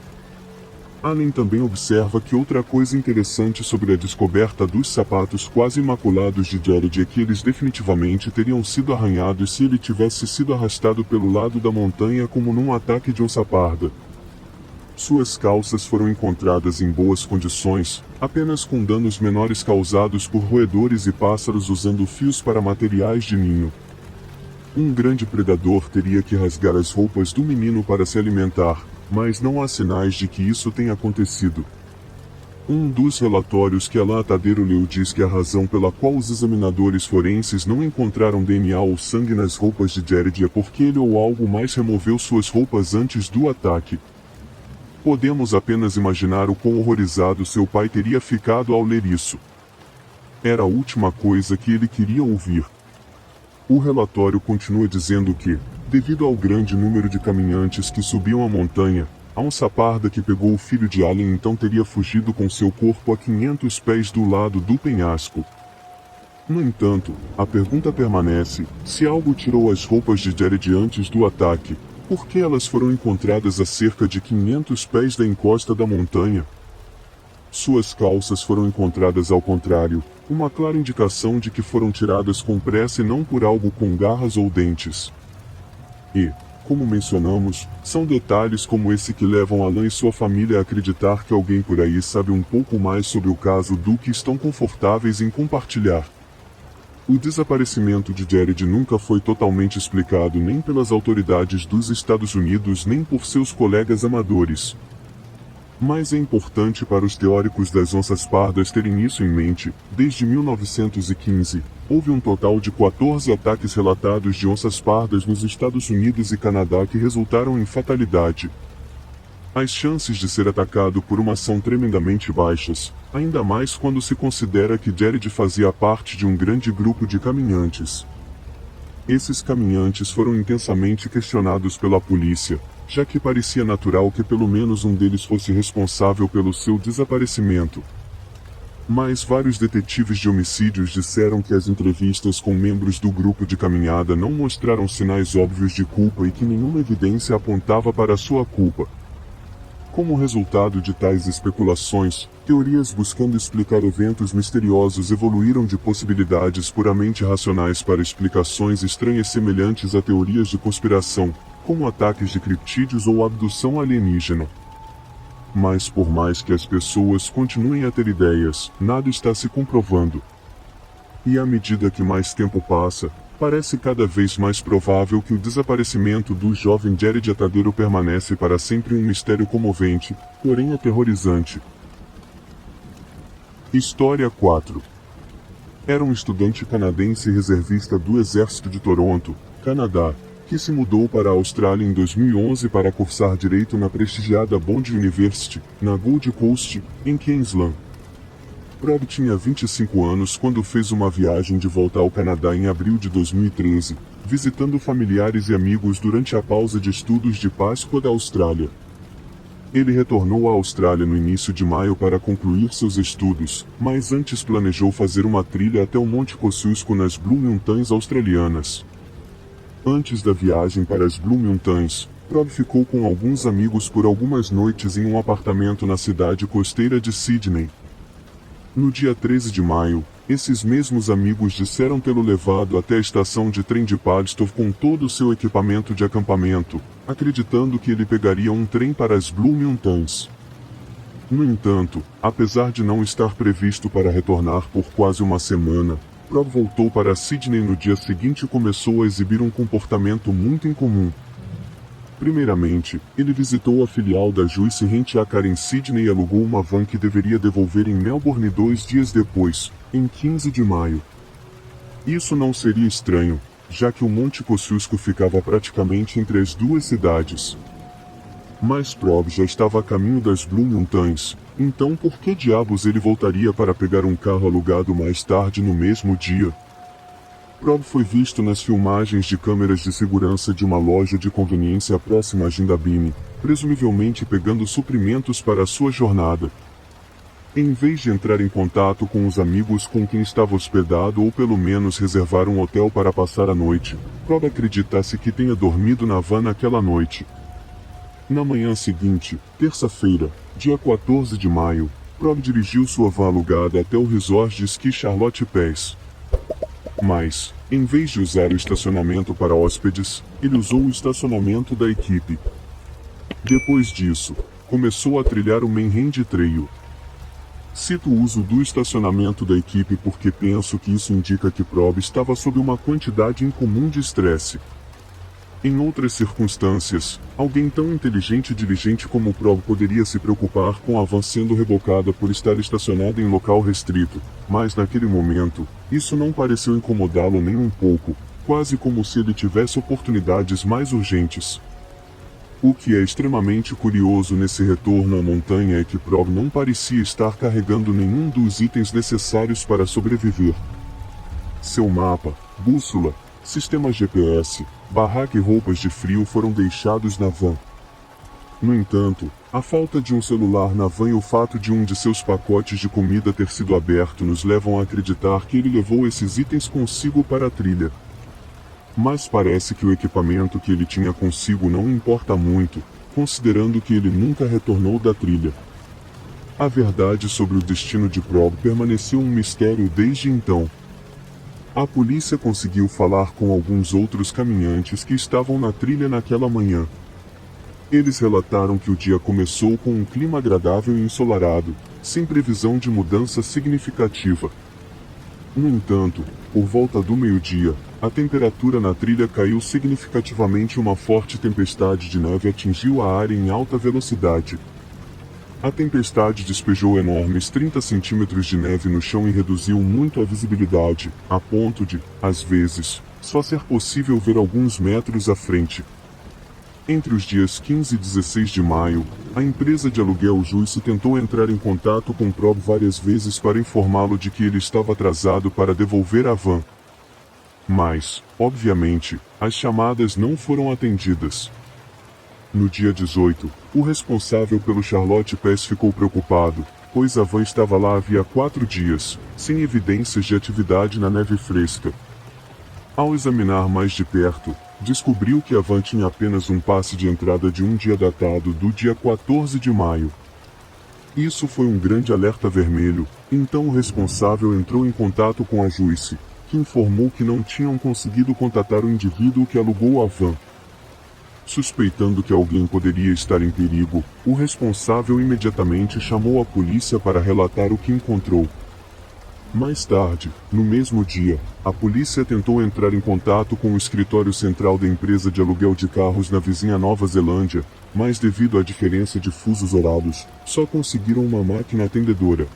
Allen também observa que outra coisa interessante sobre a descoberta dos sapatos quase imaculados de Jared é que eles definitivamente teriam sido arranhados se ele tivesse sido arrastado pelo lado da montanha como num ataque de onça parda. Suas calças foram encontradas em boas condições, apenas com danos menores causados por roedores e pássaros usando fios para materiais de ninho. Um grande predador teria que rasgar as roupas do menino para se alimentar, mas não há sinais de que isso tenha acontecido. Um dos relatórios que Alan Atadero leu diz que a razão pela qual os examinadores forenses não encontraram DNA ou sangue nas roupas de Jared é porque ele ou algo mais removeu suas roupas antes do ataque. Podemos apenas imaginar o quão horrorizado seu pai teria ficado ao ler isso. Era a última coisa que ele queria ouvir. O relatório continua dizendo que, devido ao grande número de caminhantes que subiam a montanha, a onça parda que pegou o filho de Allen então teria fugido com seu corpo a 500 pés do lado do penhasco. No entanto, a pergunta permanece: se algo tirou as roupas de Jared antes do ataque, por que elas foram encontradas a cerca de 500 pés da encosta da montanha? Suas calças foram encontradas ao contrário, uma clara indicação de que foram tiradas com pressa e não por algo com garras ou dentes. E, como mencionamos, são detalhes como esse que levam Alan e sua família a acreditar que alguém por aí sabe um pouco mais sobre o caso do que estão confortáveis em compartilhar. O desaparecimento de Jared nunca foi totalmente explicado nem pelas autoridades dos Estados Unidos nem por seus colegas amadores. Mas é importante para os teóricos das onças pardas terem isso em mente. Desde 1915, houve um total de 14 ataques relatados de onças pardas nos Estados Unidos e Canadá que resultaram em fatalidade. As chances de ser atacado por uma são tremendamente baixas, ainda mais quando se considera que Jared fazia parte de um grande grupo de caminhantes. Esses caminhantes foram intensamente questionados pela polícia, já que parecia natural que pelo menos um deles fosse responsável pelo seu desaparecimento. Mas vários detetives de homicídios disseram que as entrevistas com membros do grupo de caminhada não mostraram sinais óbvios de culpa e que nenhuma evidência apontava para sua culpa. Como resultado de tais especulações, teorias buscando explicar eventos misteriosos evoluíram de possibilidades puramente racionais para explicações estranhas semelhantes a teorias de conspiração, como ataques de criptídeos ou abdução alienígena. Mas por mais que as pessoas continuem a ter ideias, nada está se comprovando. E à medida que mais tempo passa, parece cada vez mais provável que o desaparecimento do jovem Jared Atadero permanece para sempre um mistério comovente, porém aterrorizante. História 4. Era um estudante canadense reservista do Exército de Toronto, Canadá, que se mudou para a Austrália em 2011 para cursar Direito na prestigiada Bond University, na Gold Coast, em Queensland. Rob tinha 25 anos quando fez uma viagem de volta ao Canadá em abril de 2013, visitando familiares e amigos durante a pausa de estudos de Páscoa da Austrália. Ele retornou à Austrália no início de maio para concluir seus estudos, mas antes planejou fazer uma trilha até o Monte Kosciuszko nas Blue Mountains australianas. Antes da viagem para as Blue Mountains, Rob ficou com alguns amigos por algumas noites em um apartamento na cidade costeira de Sydney. No dia 13 de maio, esses mesmos amigos disseram tê-lo levado até a estação de trem de Padstow com todo o seu equipamento de acampamento, acreditando que ele pegaria um trem para as Blue Mountains. No entanto, apesar de não estar previsto para retornar por quase uma semana, Rob voltou para Sydney no dia seguinte e começou a exibir um comportamento muito incomum. Primeiramente, ele visitou a filial da Juice Rent-A-Car em Sydney e alugou uma van que deveria devolver em Melbourne 2 dias depois, em 15 de maio. Isso não seria estranho, já que o Monte Kosciuszko ficava praticamente entre as duas cidades. Mas Rob já estava a caminho das Blue Mountains, então por que diabos ele voltaria para pegar um carro alugado mais tarde no mesmo dia? Rob foi visto nas filmagens de câmeras de segurança de uma loja de conveniência próxima a Jindabyne, presumivelmente pegando suprimentos para a sua jornada. Em vez de entrar em contato com os amigos com quem estava hospedado ou pelo menos reservar um hotel para passar a noite, Rob acredita-se que tenha dormido na van naquela noite. Na manhã seguinte, terça-feira, dia 14 de maio, Prob dirigiu sua van alugada até o resort de esqui Charlotte Pass. Mas, em vez de usar o estacionamento para hóspedes, ele usou o estacionamento da equipe. Depois disso, começou a trilhar o Mainhand Trail. Cito o uso do estacionamento da equipe porque penso que isso indica que Prob estava sob uma quantidade incomum de estresse. Em outras circunstâncias, alguém tão inteligente e diligente como Prob poderia se preocupar com a van sendo rebocada por estar estacionada em local restrito, mas naquele momento, isso não pareceu incomodá-lo nem um pouco, quase como se ele tivesse oportunidades mais urgentes. O que é extremamente curioso nesse retorno à montanha é que Prob não parecia estar carregando nenhum dos itens necessários para sobreviver. Seu mapa, bússola, sistema GPS, barraca e roupas de frio foram deixados na van. No entanto, a falta de um celular na van e o fato de um de seus pacotes de comida ter sido aberto nos levam a acreditar que ele levou esses itens consigo para a trilha. Mas parece que o equipamento que ele tinha consigo não importa muito, considerando que ele nunca retornou da trilha. A verdade sobre o destino de Prob permaneceu um mistério desde então. A polícia conseguiu falar com alguns outros caminhantes que estavam na trilha naquela manhã. Eles relataram que o dia começou com um clima agradável e ensolarado, sem previsão de mudança significativa. No entanto, por volta do meio-dia, a temperatura na trilha caiu significativamente e uma forte tempestade de neve atingiu a área em alta velocidade. A tempestade despejou enormes 30 centímetros de neve no chão e reduziu muito a visibilidade, a ponto de, às vezes, só ser possível ver alguns metros à frente. Entre os dias 15 e 16 de maio, a empresa de aluguel Juice tentou entrar em contato com Prob várias vezes para informá-lo de que ele estava atrasado para devolver a van. Mas, obviamente, as chamadas não foram atendidas. No dia 18, o responsável pelo Charlotte Pass ficou preocupado, pois a van estava lá havia 4 dias, sem evidências de atividade na neve fresca. Ao examinar mais de perto, descobriu que a van tinha apenas um passe de entrada de um dia datado do dia 14 de maio. Isso foi um grande alerta vermelho, então o responsável entrou em contato com a Juice, que informou que não tinham conseguido contatar o indivíduo que alugou a van. Suspeitando que alguém poderia estar em perigo, o responsável imediatamente chamou a polícia para relatar o que encontrou. Mais tarde, no mesmo dia, a polícia tentou entrar em contato com o escritório central da empresa de aluguel de carros na vizinha Nova Zelândia, mas devido à diferença de fusos horários, só conseguiram uma máquina atendedora.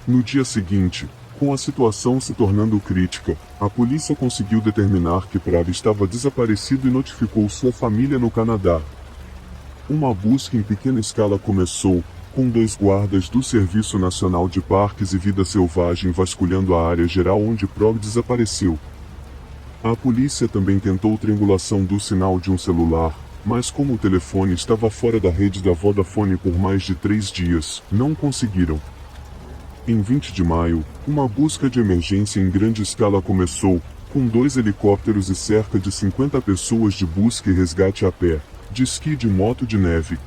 No dia seguinte, com a situação se tornando crítica, a polícia conseguiu determinar que Prob estava desaparecido e notificou sua família no Canadá. Uma busca em pequena escala começou, com 2 guardas do Serviço Nacional de Parques e Vida Selvagem vasculhando a área geral onde Prob desapareceu. A polícia também tentou triangulação do sinal de um celular, mas como o telefone estava fora da rede da Vodafone por mais de 3 dias, não conseguiram. Em 20 de maio, uma busca de emergência em grande escala começou, com 2 helicópteros e cerca de 50 pessoas de busca e resgate a pé, de esqui e de moto de neve.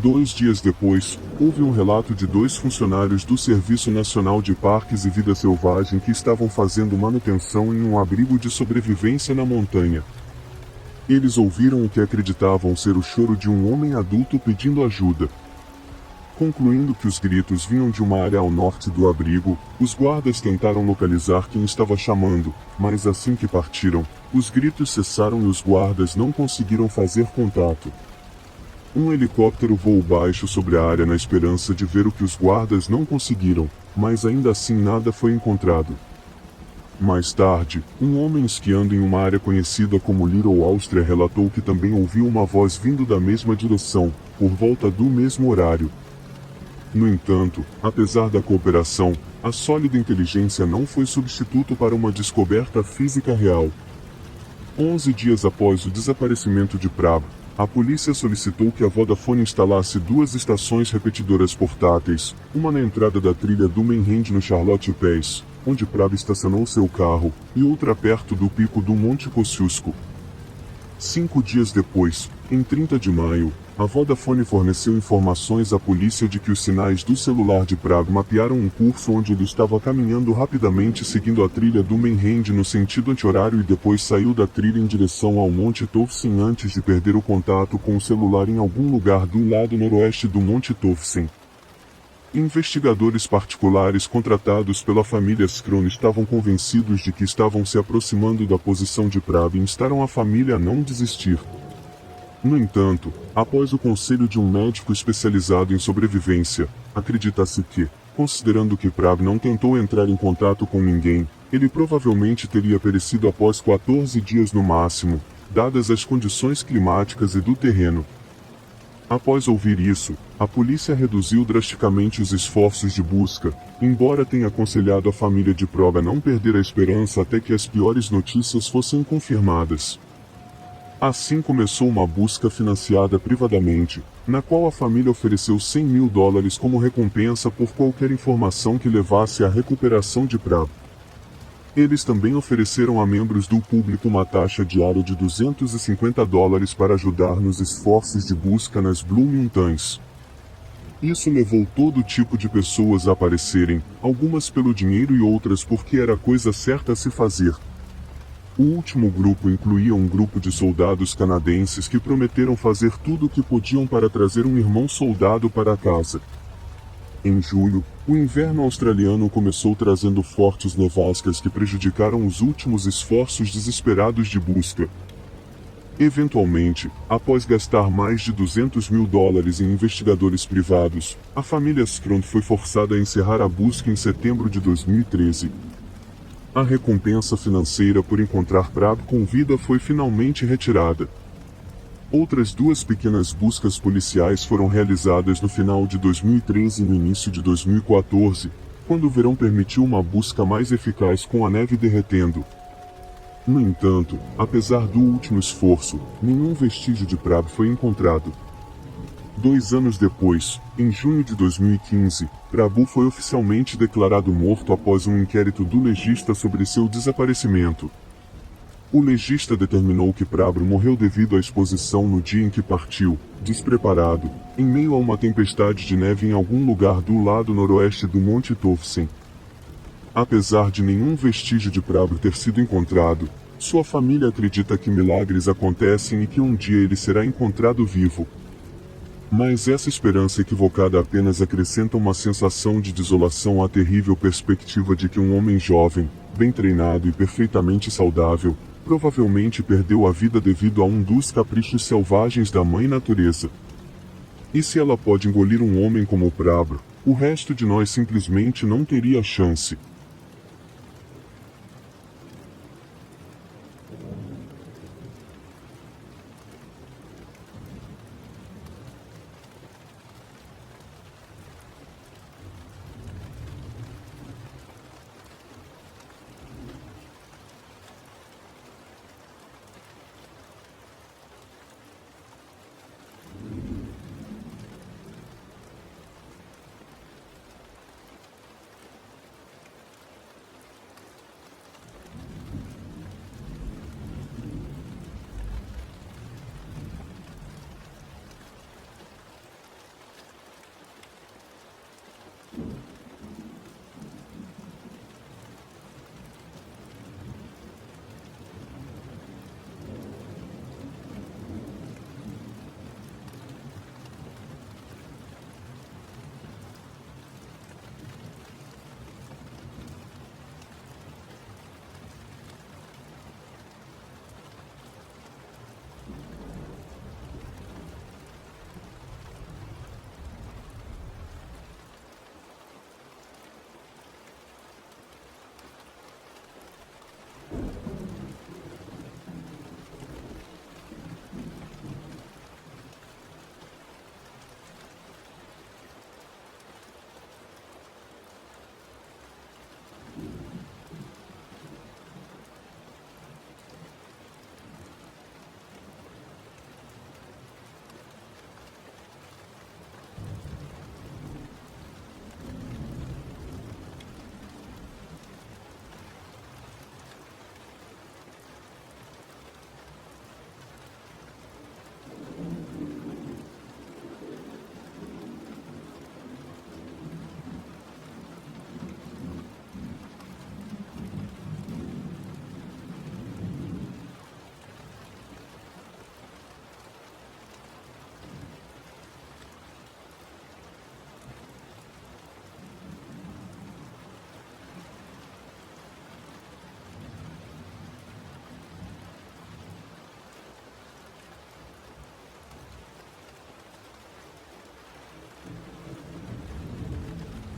2 dias depois, houve um relato de 2 funcionários do Serviço Nacional de Parques e Vida Selvagem que estavam fazendo manutenção em um abrigo de sobrevivência na montanha. Eles ouviram o que acreditavam ser o choro de um homem adulto pedindo ajuda. Concluindo que os gritos vinham de uma área ao norte do abrigo, os guardas tentaram localizar quem estava chamando, mas assim que partiram, os gritos cessaram e os guardas não conseguiram fazer contato. Um helicóptero voou baixo sobre a área na esperança de ver o que os guardas não conseguiram, mas ainda assim nada foi encontrado. Mais tarde, um homem esquiando em uma área conhecida como Little Austria relatou que também ouviu uma voz vindo da mesma direção, por volta do mesmo horário. No entanto, apesar da cooperação, a sólida inteligência não foi substituto para uma descoberta física real. 11 dias após o desaparecimento de Prob, a polícia solicitou que a Vodafone instalasse 2 estações repetidoras portáteis, uma na entrada da trilha do Mainhand no Charlotte Pass, onde Prob estacionou seu carro, e outra perto do pico do Monte Kosciuszko. 5 dias depois, Em 30 de maio, a Vodafone forneceu informações à polícia de que os sinais do celular de Prab mapearam um curso onde ele estava caminhando rapidamente seguindo a trilha do Mainhand no sentido anti-horário e depois saiu da trilha em direção ao Monte Tofsen antes de perder o contato com o celular em algum lugar do lado noroeste do Monte Tofsen. Investigadores particulares contratados pela família Skron estavam convencidos de que estavam se aproximando da posição de Prab e instaram a família a não desistir. No entanto, após o conselho de um médico especializado em sobrevivência, acredita-se que, considerando que Prab não tentou entrar em contato com ninguém, ele provavelmente teria perecido após 14 dias no máximo, dadas as condições climáticas e do terreno. Após ouvir isso, a polícia reduziu drasticamente os esforços de busca, embora tenha aconselhado a família de Prab a não perder a esperança até que as piores notícias fossem confirmadas. Assim começou uma busca financiada privadamente, na qual a família ofereceu $100 mil como recompensa por qualquer informação que levasse à recuperação de Prab. Eles também ofereceram a membros do público uma taxa diária de $250 para ajudar nos esforços de busca nas Blue Mountains. Isso levou todo tipo de pessoas a aparecerem, algumas pelo dinheiro e outras porque era a coisa certa a se fazer. O último grupo incluía um grupo de soldados canadenses que prometeram fazer tudo o que podiam para trazer um irmão soldado para casa. Em julho, o inverno australiano começou trazendo fortes nevascas que prejudicaram os últimos esforços desesperados de busca. Eventualmente, após gastar mais de $200 mil em investigadores privados, a família Skron foi forçada a encerrar a busca em setembro de 2013. A recompensa financeira por encontrar Prab com vida foi finalmente retirada. Outras duas pequenas buscas policiais foram realizadas no final de 2013 e no início de 2014, quando o verão permitiu uma busca mais eficaz com a neve derretendo. No entanto, apesar do último esforço, nenhum vestígio de Prab foi encontrado. 2 anos depois, em junho de 2015, Prabhu foi oficialmente declarado morto após um inquérito do legista sobre seu desaparecimento. O legista determinou que Prabhu morreu devido à exposição no dia em que partiu, despreparado, em meio a uma tempestade de neve em algum lugar do lado noroeste do Monte Tofsen. Apesar de nenhum vestígio de Prabhu ter sido encontrado, sua família acredita que milagres acontecem e que um dia ele será encontrado vivo. Mas essa esperança equivocada apenas acrescenta uma sensação de desolação à terrível perspectiva de que um homem jovem, bem treinado e perfeitamente saudável, provavelmente perdeu a vida devido a um dos caprichos selvagens da mãe natureza. E se ela pode engolir um homem como Prabhu, o resto de nós simplesmente não teria chance.